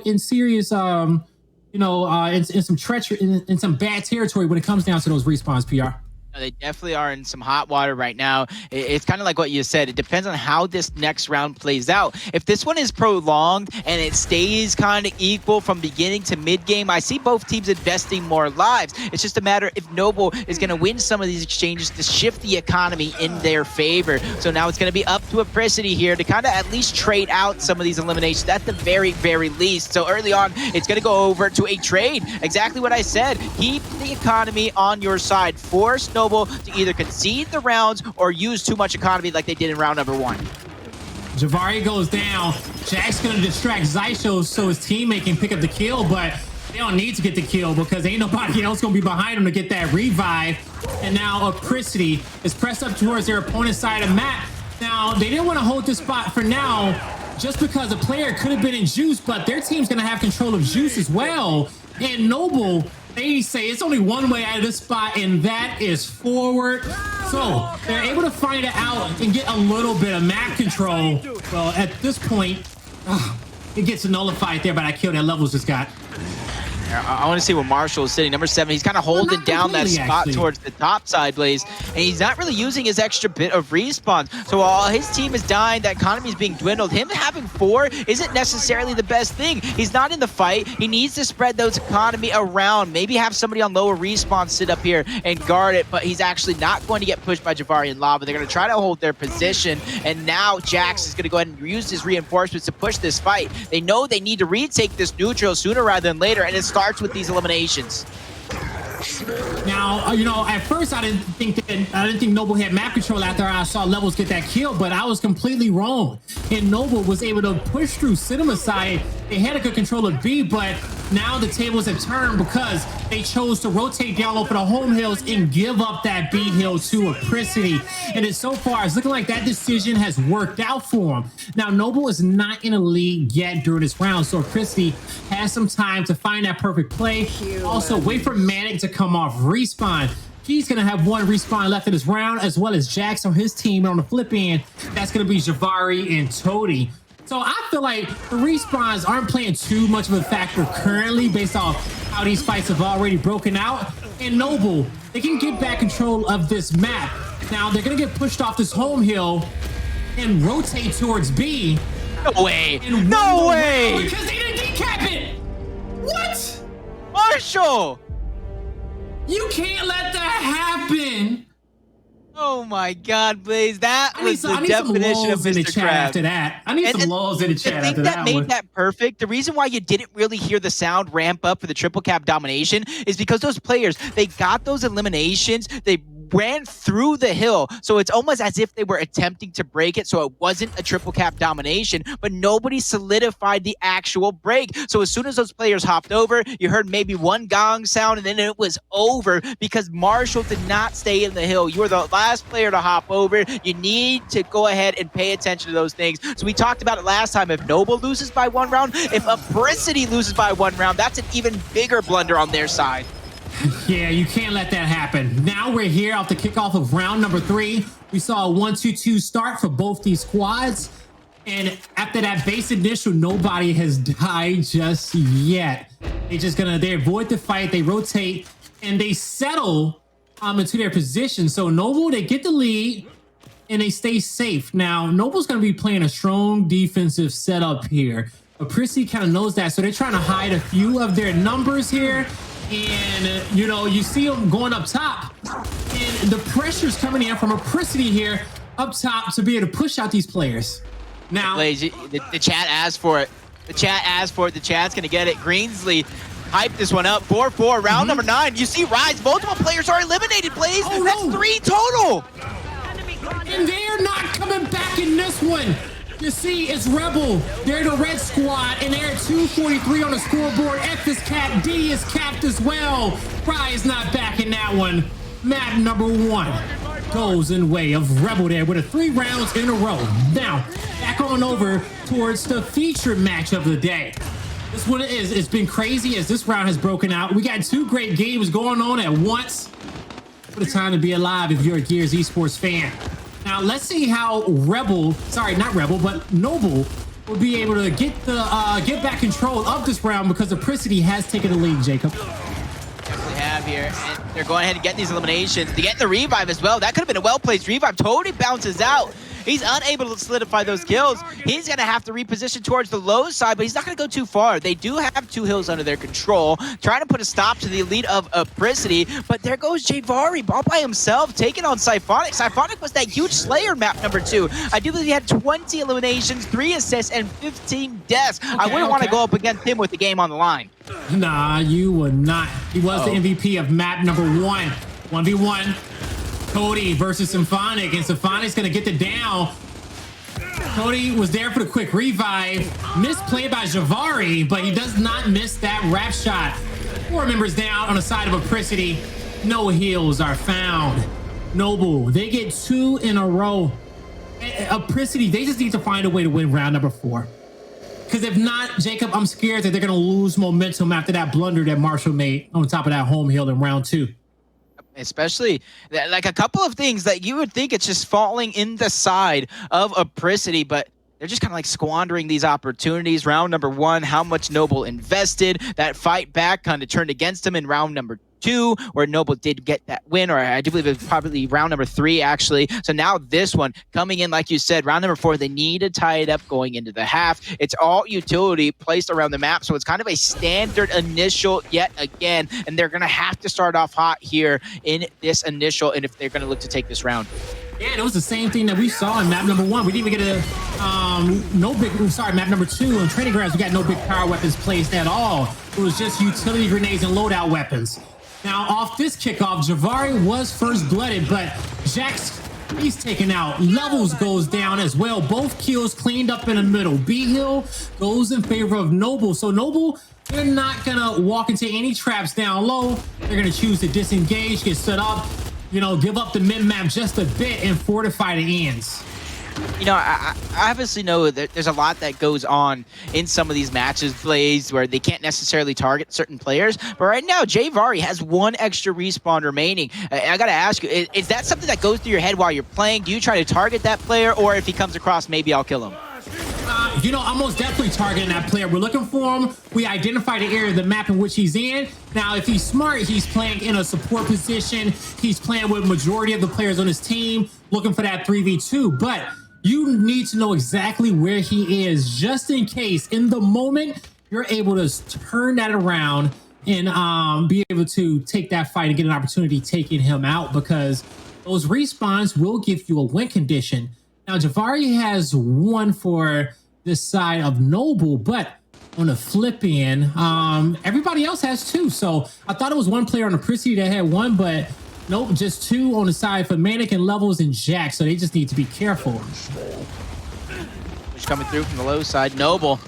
in serious in some treachery, in some bad territory when it comes down to those respawns, PR? They definitely are in some hot water right now. It's kind of like what you said. It depends on how this next round plays out. If this one is prolonged and it stays kind of equal from beginning to mid game, I see both teams investing more lives. It's just a matter if Noble is going to win some of these exchanges to shift the economy in their favor. So now it's going to be up to Apricity here to kind of at least trade out some of these eliminations at the very, very least. So early on, it's going to go over to a trade. Exactly what I said. Keep the economy on your side. Force Noble to either concede the rounds or use too much economy like they did in round number 1. Jvari goes down. Jack's gonna distract Xysho so his teammate can pick up the kill, but they don't need to get the kill because ain't nobody else gonna be behind him to get that revive. And now Apricity is pressed up towards their opponent's side of the map. Now, they didn't want to hold this spot for now just because a player could have been in Juice, but their team's gonna have control of Juice as well. And Noble, they say it's only one way out of this spot, and that is forward. So they're able to find it out and get a little bit of map control. Well, at this point, it gets nullified there by that kill that Levels just got. I want to see where Marshall is sitting. Number 7, he's kind of holding down that spot towards the top side, Blaze, and he's not really using his extra bit of respawn. So while his team is dying, that economy is being dwindled. Him having 4 isn't necessarily the best thing. He's not in the fight. He needs to spread those economy around. Maybe have somebody on lower respawn sit up here and guard it, but he's actually not going to get pushed by Jvari and Lava. They're going to try to hold their position, and now Jax is going to go ahead and use his reinforcements to push this fight. They know they need to retake this neutral sooner rather than later, and it's starts with these eliminations. Now, at first I didn't think Noble had map control after I saw Levels get that kill, but I was completely wrong. And Noble was able to push through Cinema side. They had a good control of B, but now the tables have turned because they chose to rotate down low for the home hills and give up that B hill to Apricity. And so far, it's looking like that decision has worked out for him. Now, Noble is not in a lead yet during this round, so Apricity has some time to find that perfect play. Also, wait for ManiiK to come off respawn. He's going to have 1 respawn left in this round, as well as Jax on his team. And on the flip end, that's going to be Jvari and Toti. So I feel like the respawns aren't playing too much of a factor currently based off how these fights have already broken out. And Noble, they can get back control of this map. Now, they're going to get pushed off this home hill and rotate towards B. No way! No way! Because they didn't decap it! What? Marshall! You can't let that happen! Oh my God, Blaze! That was the I need some definition of lulls in the Mr. chat Krabs. after that. I need some lulls in the chat I think after that that made one. that perfect. The reason why you didn't really hear the sound ramp up for the triple cap domination is because those players, they got those eliminations. They ran through the hill, so it's almost as if they were attempting to break it, so it wasn't a triple cap domination, but nobody solidified the actual break. So as soon as those players hopped over, you heard maybe one gong sound, and then it was over because Marshall did not stay in the hill. You were the last player to hop over. You need to go ahead and pay attention to those things. So we talked about it last time. If Noble loses by 1 round, if Apricity loses by 1 round, that's an even bigger blunder on their side. Yeah, you can't let that happen. Now we're here off the kickoff of round number 3. We saw a 1-2-2 start for both these squads. And after that base initial, nobody has died just yet. They avoid the fight, they rotate, and they settle into their position. So Noble, they get the lead and they stay safe. Now, Noble's going to be playing a strong defensive setup here. Apricity kind of knows that, so they're trying to hide a few of their numbers here. And, you know, you see them going up top. And the pressure's coming in from Apricity here up top to be able to push out these players. Now, Blaze, the chat asked for it. The chat asked for it. The chat's going to get it. Greensley hyped this one up. 4-4, round number 9. You see Rise. Multiple players are eliminated, Blaze. Oh, That's no. 3 total. And they're not coming back in this one. You see, it's Rebel. They're the red squad, and they're at 243 on the scoreboard. F is capped. D is capped as well. Fry is not back in that one. Map number 1 goes in way of Rebel there with 3 rounds in a row. Now, back on over towards the featured match of the day. This one it's been crazy as this round has broken out. We got 2 great games going on at once. What a time to be alive if you're a Gearries Esports fan. Now let's see how Noble will be able to get back control of this round because Apricity has taken the lead, Jacob. They have here, and they're going ahead and getting these eliminations. They get the revive as well. That could have been a well-placed revive. Toti bounces out. He's unable to solidify those kills. He's going to have to reposition towards the low side, but he's not going to go too far. They do have 2 hills under their control, trying to put a stop to the elite of Apricity, but there goes Jvari all by himself, taking on Siphonic. Siphonic was that huge Slayer map number 2. I do believe he had 20 eliminations, 3 assists, and 15 deaths. Okay, I wouldn't want to go up against him with the game on the line. Nah, you would not. He was the MVP of map number 1. 1v1. Toti versus Siphonic, and Siphonic's gonna get the down. Toti was there for the quick revive. Misplay by Jvari, but he does not miss that wrap shot. 4 members down on the side of Apricity. No heals are found. Noble, they get 2 in a row. Apricity, they just need to find a way to win round number 4. Because if not, Jacob, I'm scared that they're gonna lose momentum after that blunder that Marshall made on top of that home hill in round 2. Especially like a couple of things that you would think it's just falling in the side of Apricity, but they're just kind of like squandering these opportunities. Round number 1, how much Noble invested. That fight back kind of turned against him in round number 2, where Noble did get that win, or I do believe it was probably round number 3, actually. So now this one coming in, like you said, round number 4, they need to tie it up going into the half. It's all utility placed around the map, so it's kind of a standard initial yet again, and they're going to have to start off hot here in this initial, and if they're going to look to take this round. Yeah, and it was the same thing that we saw in map number 1. We didn't even get map number 2 on training grounds. We got no big power weapons placed at all. It was just utility grenades and loadout weapons. Now, off this kickoff, Jvari was first blooded, but Jax, he's taken out. Levels goes down as well. Both kills cleaned up in the middle. B-Hill goes in favor of Noble. So Noble, they're not gonna walk into any traps down low. They're gonna choose to disengage, get set up, you know, give up the mid-map just a bit and fortify the ends. You know, I obviously know that there's a lot that goes on in some of these matches, Blaze, where they can't necessarily target certain players. But right now, Jvari has 1 extra respawn remaining. I got to ask you, is that something that goes through your head while you're playing? Do you try to target that player, or if he comes across, maybe I'll kill him? You know, I'm most definitely targeting that player. We're looking for him. We identify the area of the map in which he's in. Now, if he's smart, he's playing in a support position. He's playing with majority of the players on his team, looking for that 3v2. But you need to know exactly where he is, just in case in the moment you're able to turn that around and be able to take that fight and get an opportunity taking him out, because those respawns will give you a win condition. Now, Javari has one for this side of Noble, but on the flip end, everybody else has two. So I thought it was one player on the Apricity that had one, but nope, just two on the side for ManiiK and Levels and Jack. So they just need to be careful. Push coming through from the low side. Noble.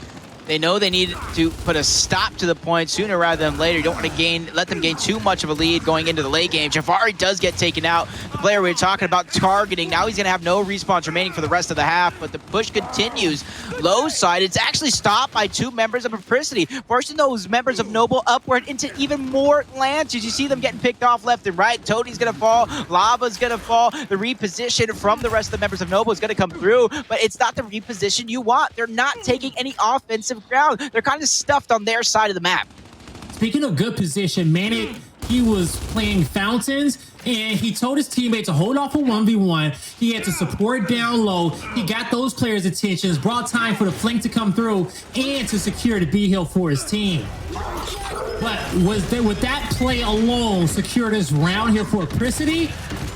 They know they need to put a stop to the point sooner rather than later. You don't want to let them gain too much of a lead going into the late game. Javari does get taken out. The player we were talking about targeting. Now he's going to have no respawns remaining for the rest of the half, but the push continues. Low side, it's actually stopped by two members of Apricity, forcing those members of Noble upward into even more lances. You see them getting picked off left and right. Toti's going to fall. Lava's going to fall. The reposition from the rest of the members of Noble is going to come through, but it's not the reposition you want. They're not taking any offensive ground. They're kind of stuffed on their side of the map. Speaking of good position, ManiiK, he was playing fountains and he told his teammate to hold off a 1v1. He had to support down low. He got those players' attentions, brought time for the flank to come through and to secure the B hill for his team. But with that play alone secure this round here for Apricity?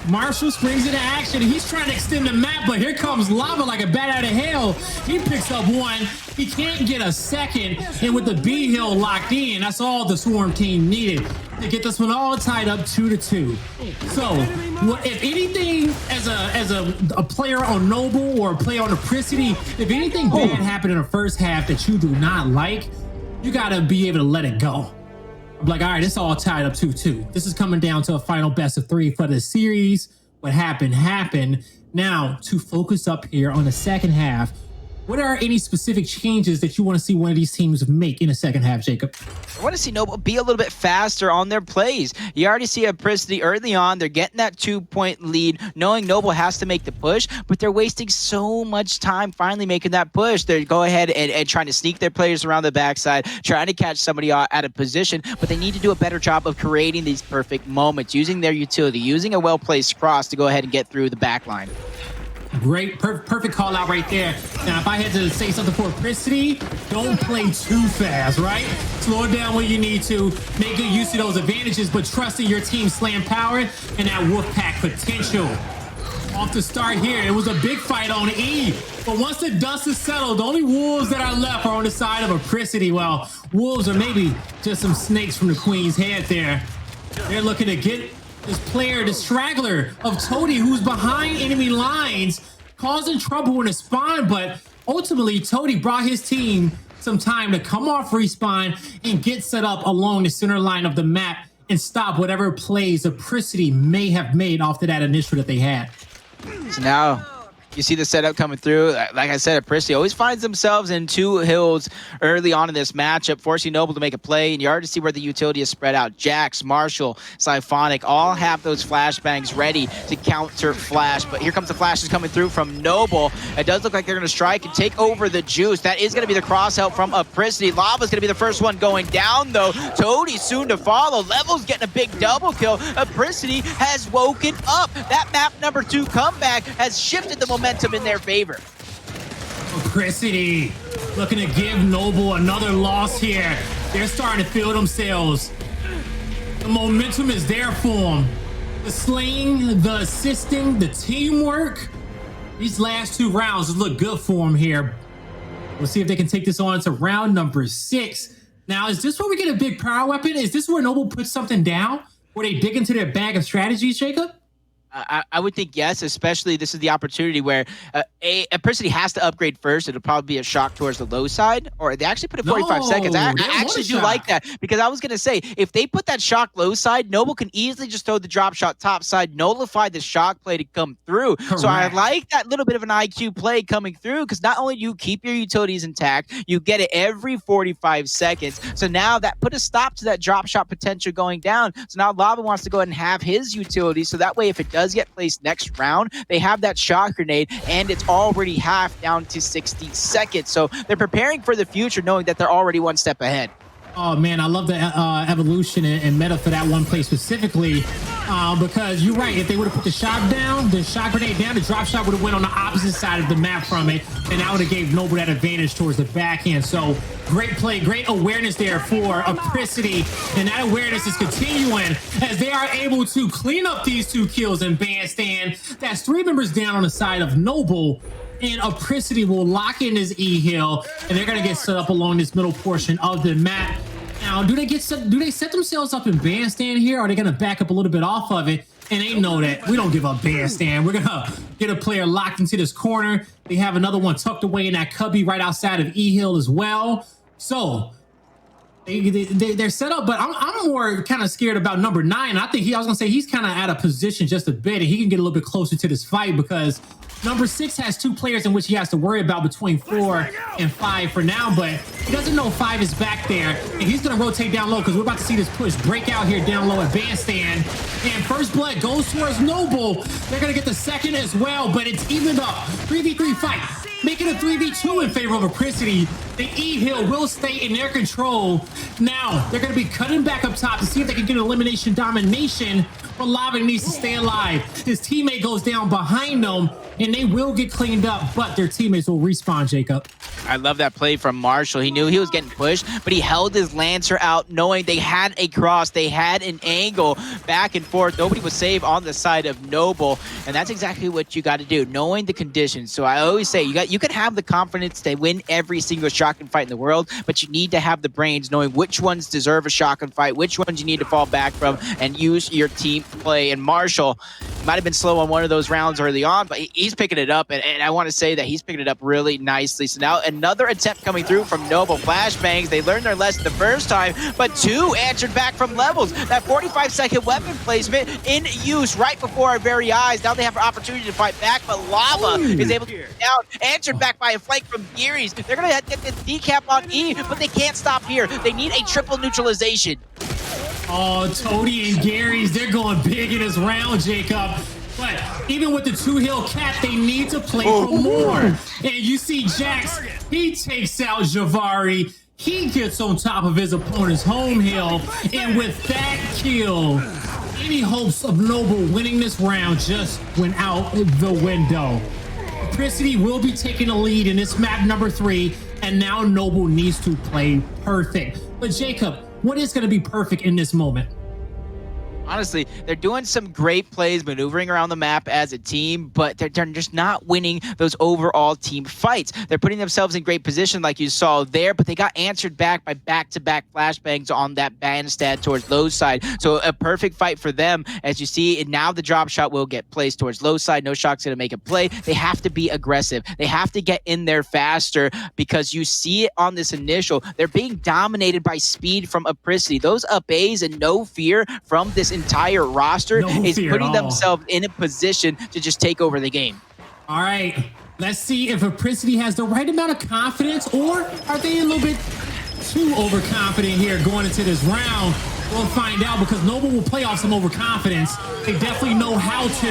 Marshall springs into action. He's trying to extend the map, but here comes Lava like a bat out of hell. He picks up one. He can't get a second, and with the B hill locked in, that's all the Swarm team needed to get this one all tied up 2-2. So, if anything, as a player on Noble or a player on Apricity, if anything bad happened in the first half that you do not like, you gotta be able to let it go. I'm like, all right, it's all tied up 2-2. This is coming down to a final best of 3 for the series. What happened, happened. Now, to focus up here on the second half, what are any specific changes that you want to see one of these teams make in the second half, Jacob? I want to see Noble be a little bit faster on their plays. You already see Apricity early on. They're getting that 2-point lead, knowing Noble has to make the push, but they're wasting so much time finally making that push. They go ahead and trying to sneak their players around the backside, trying to catch somebody out of position, but they need to do a better job of creating these perfect moments, using their utility, using a well-placed cross to go ahead and get through the back line. Great, perfect call out right there. Now, if I had to say something for Apricity, don't play too fast, right? Slow it down when you need to, make good use of those advantages, but trust in your team's slam power and that Wolfpack potential. Off the start here, it was a big fight on E, but once the dust is settled, the only wolves that are left are on the side of Apricity. Well, wolves are maybe just some snakes from the Queen's head there. They're looking to get this player, the straggler of Toti, who's behind enemy lines, causing trouble in the spawn, but ultimately Toti brought his team some time to come off respawn and get set up along the center line of the map and stop whatever plays Apricity may have made off to that initial that they had. So now you see the setup coming through. Like I said, Apricity always finds themselves in two hills early on in this matchup, forcing Noble to make a play, and you already see where the utility is spread out. Jax, Marshall, Siphonic all have those flashbangs ready to counter flash, but here comes the flashes coming through from Noble. It does look like they're going to strike and take over the juice. That is going to be the cross help from Apricity. Lava's going to be the first one going down, though. Toti soon to follow. Level's getting a big double kill. Apricity has woken up. That map number 2 comeback has shifted the momentum in their favor. Apricity looking to give Noble another loss here. They're starting to feel themselves. The momentum is there for them. The slaying, the assisting, the teamwork. These last 2 rounds look good for them here. We'll see if they can take this on to round number 6. Now, is this where we get a big power weapon? Is this where Noble puts something down? Where they dig into their bag of strategies, Jacob? I would think yes, especially this is the opportunity where Apricity has to upgrade first. It'll probably be a shock towards the low side, or they actually put it 45 seconds. I actually do like that, because I was going to say, if they put that shock low side, Noble can easily just throw the drop shot top side, nullify the shock play to come through. Correct. So I like that little bit of an IQ play coming through, because not only do you keep your utilities intact, you get it every 45 seconds. So now that put a stop to that drop shot potential going down. So now Lava wants to go ahead and have his utility, so that way if it does get placed next round, they have that shock grenade, and it's already half down to 60 seconds. So they're preparing for the future, knowing that they're already one step ahead. Oh man, I love the evolution and meta for that one play specifically. Because you're right, if they would have put the shot down, the shot grenade down, the drop shot would have went on the opposite side of the map from it, and that would have gave Noble that advantage towards the backhand. So great play, great awareness there for Apricity, and that awareness is continuing as they are able to clean up these 2 kills in Bandstand. That's 3 members down on the side of Noble, and Apricity will lock in his E-Hill, and they're going to get set up along this middle portion of the map. Now, do they set themselves up in Bandstand here? Or are they going to back up a little bit off of it? And they know that we don't give up Bandstand. We're going to get a player locked into this corner. They have another one tucked away in that cubby right outside of E-Hill as well. So they're set up, but I'm more kind of scared about number 9. I was going to say he's kind of out of position just a bit, and he can get a little bit closer to this fight because number 6 has 2 players in which he has to worry about between 4 and 5 for now, but he doesn't know 5 is back there, and he's going to rotate down low because we're about to see this push break out here down low at Bandstand, and first blood goes towards Noble. They're going to get the second as well, but it's evened up. 3v3 fight, making a 3v2 in favor of Apricity. The E-Hill will stay in their control. Now, they're going to be cutting back up top to see if they can get an elimination domination, but Lava needs to stay alive. His teammate goes down behind them, and they will get cleaned up, but their teammates will respawn, Jacob. I love that play from Marshall. He knew he was getting pushed, but he held his Lancer out knowing they had a cross. They had an angle back and forth. Nobody was safe on the side of Noble, and that's exactly what you got to do, knowing the conditions. So I always say you can have the confidence to win every single shotgun fight in the world, but you need to have the brains knowing which ones deserve a shotgun fight, which ones you need to fall back from, and use your team play. And Marshall might have been slow on one of those rounds early on, but he's picking it up, and I want to say that he's picking it up really nicely. So now another attempt coming through from Noble. Flashbangs, they learned their lesson the first time, but 2 answered back from Levels. That 45-second weapon placement in use right before our very eyes. Now they have an opportunity to fight back, but Lava is able to get down, answered back by a flank from Gearries. They're going to get the decap on E, but they can't stop here. They need a triple neutralization. Oh, Toti and Gearries, they're going big in this round, Jacob. But even with the 2-hill cap, they need to play for more. And you see Jax, he takes out Javari. He gets on top of his opponent's home hill. And with that kill, any hopes of Noble winning this round just went out the window. Apricity will be taking the lead in this map number 3. And now Noble needs to play perfect. But Jacob, what is going to be perfect in this moment? Honestly, they're doing some great plays, maneuvering around the map as a team, but they're just not winning those overall team fights. They're putting themselves in great position like you saw there, but they got answered back by back-to-back flashbangs on that bandstand towards low side. So a perfect fight for them, as you see, and now the drop shot will get placed towards low side. No Shock's going to make a play. They have to be aggressive. They have to get in there faster because you see it on this initial. They're being dominated by speed from Apricity. Those up A's and no fear from this entire roster is putting themselves in a position to just take over the game. All right, let's see if Apricity has the right amount of confidence, or are they a little bit too overconfident here going into this round? We'll find out, because Noble will play off some overconfidence. They definitely know how to,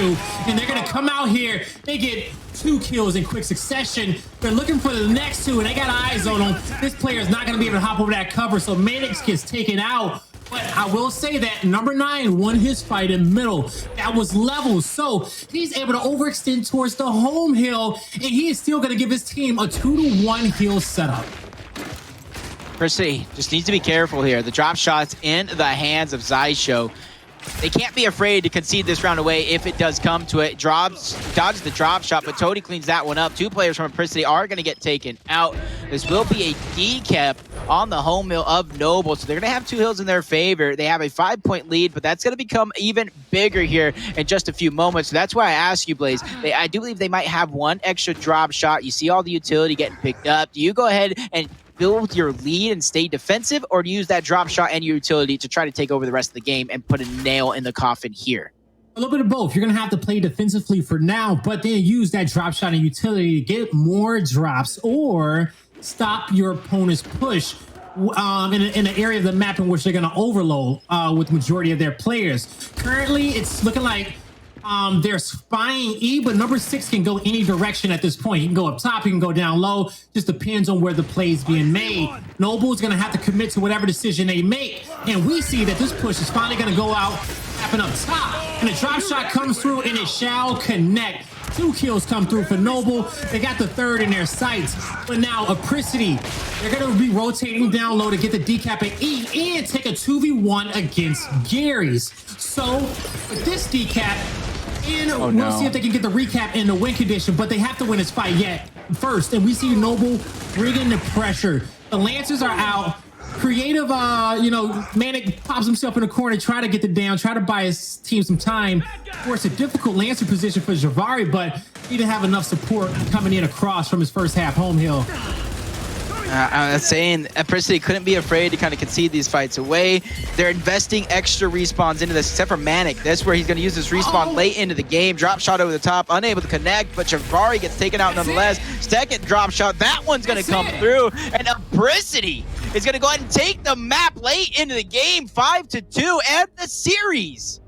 and they're going to come out here. They get 2 kills in quick succession. They're looking for the next 2, and they got eyes on them. This player is not going to be able to hop over that cover, so ManiiK gets taken out. But I will say that number 9 won his fight in middle. That was Levels. So he's able to overextend towards the home hill, and he is still going to give his team a 2-to-1 heal setup. Apricity just needs to be careful here. The drop shot's in the hands of Xysho. They can't be afraid to concede this round away if it does come to it. Dodges the drop shot, but Toti cleans that one up. 2 players from Apricity are going to get taken out. This will be a decap on the home hill of Noble, so they're going to have 2 hills in their favor. They have a 5-point lead, but that's going to become even bigger here in just a few moments. So that's why I ask you, Blaze. I do believe they might have 1 extra drop shot. You see all the utility getting picked up. Do you go ahead and build your lead and stay defensive, or to use that drop shot and your utility to try to take over the rest of the game and put a nail in the coffin here? A little bit of both. You're going to have to play defensively for now, but then use that drop shot and utility to get more drops or stop your opponent's push in an area of the map in which they're going to overload with the majority of their players. Currently, it's looking like they're spying E, but number 6 can go any direction at this point. He can go up top, he can go down low. Just depends on where the play is being made. Noble's going to have to commit to whatever decision they make. And we see that this push is finally going to go out, happen up top. and the drop shot comes through, and it shall connect. 2 kills come through for Noble. They got the 3rd in their sights. But now Apricity, they're going to be rotating down low to get the decap and E and take a 2v1 against Gearries. So with this decap, and we'll see if they can get the recap in the win condition, but they have to win this fight yet first. And we see Noble bringing the pressure. The Lancers are out. Creative, ManiiK pops himself in the corner, try to get the down, try to buy his team some time. Of course, a difficult Lancer position for Javari, but he didn't have enough support coming in across from his first half home hill. I was saying, Apricity couldn't be afraid to kind of concede these fights away. They're investing extra respawns into this, except for ManiiK. That's where he's going to use this respawn late into the game. Drop shot over the top, unable to connect, but Javari gets taken out nonetheless. Second drop shot, that one's going to come through, and Apricity is going to go ahead and take the map late into the game, 5-2, and the series.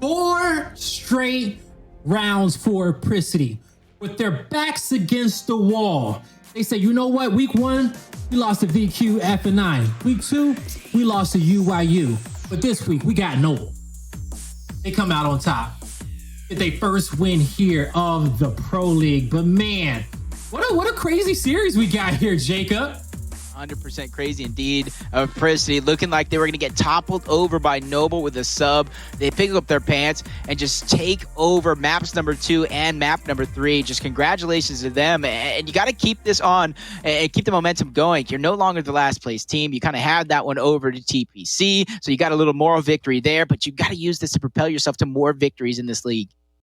4 straight rounds for Apricity with their backs against the wall. They say, you know what? Week 1, we lost to VQ, F, and 9. Week 2, we lost to UYU. But this week, we got Noble. They come out on top. Get their first win here of the Pro League. But man, what a crazy series we got here, Jacob. 100% crazy indeed. Apricity looking like they were going to get toppled over by Noble with a sub. They pick up their pants and just take over maps number 2 and map number 3. Just congratulations to them. And you got to keep this on and keep the momentum going. You're no longer the last place team. You kind of had that one over to TPC. So you got a little moral victory there, but you got to use this to propel yourself to more victories in this league.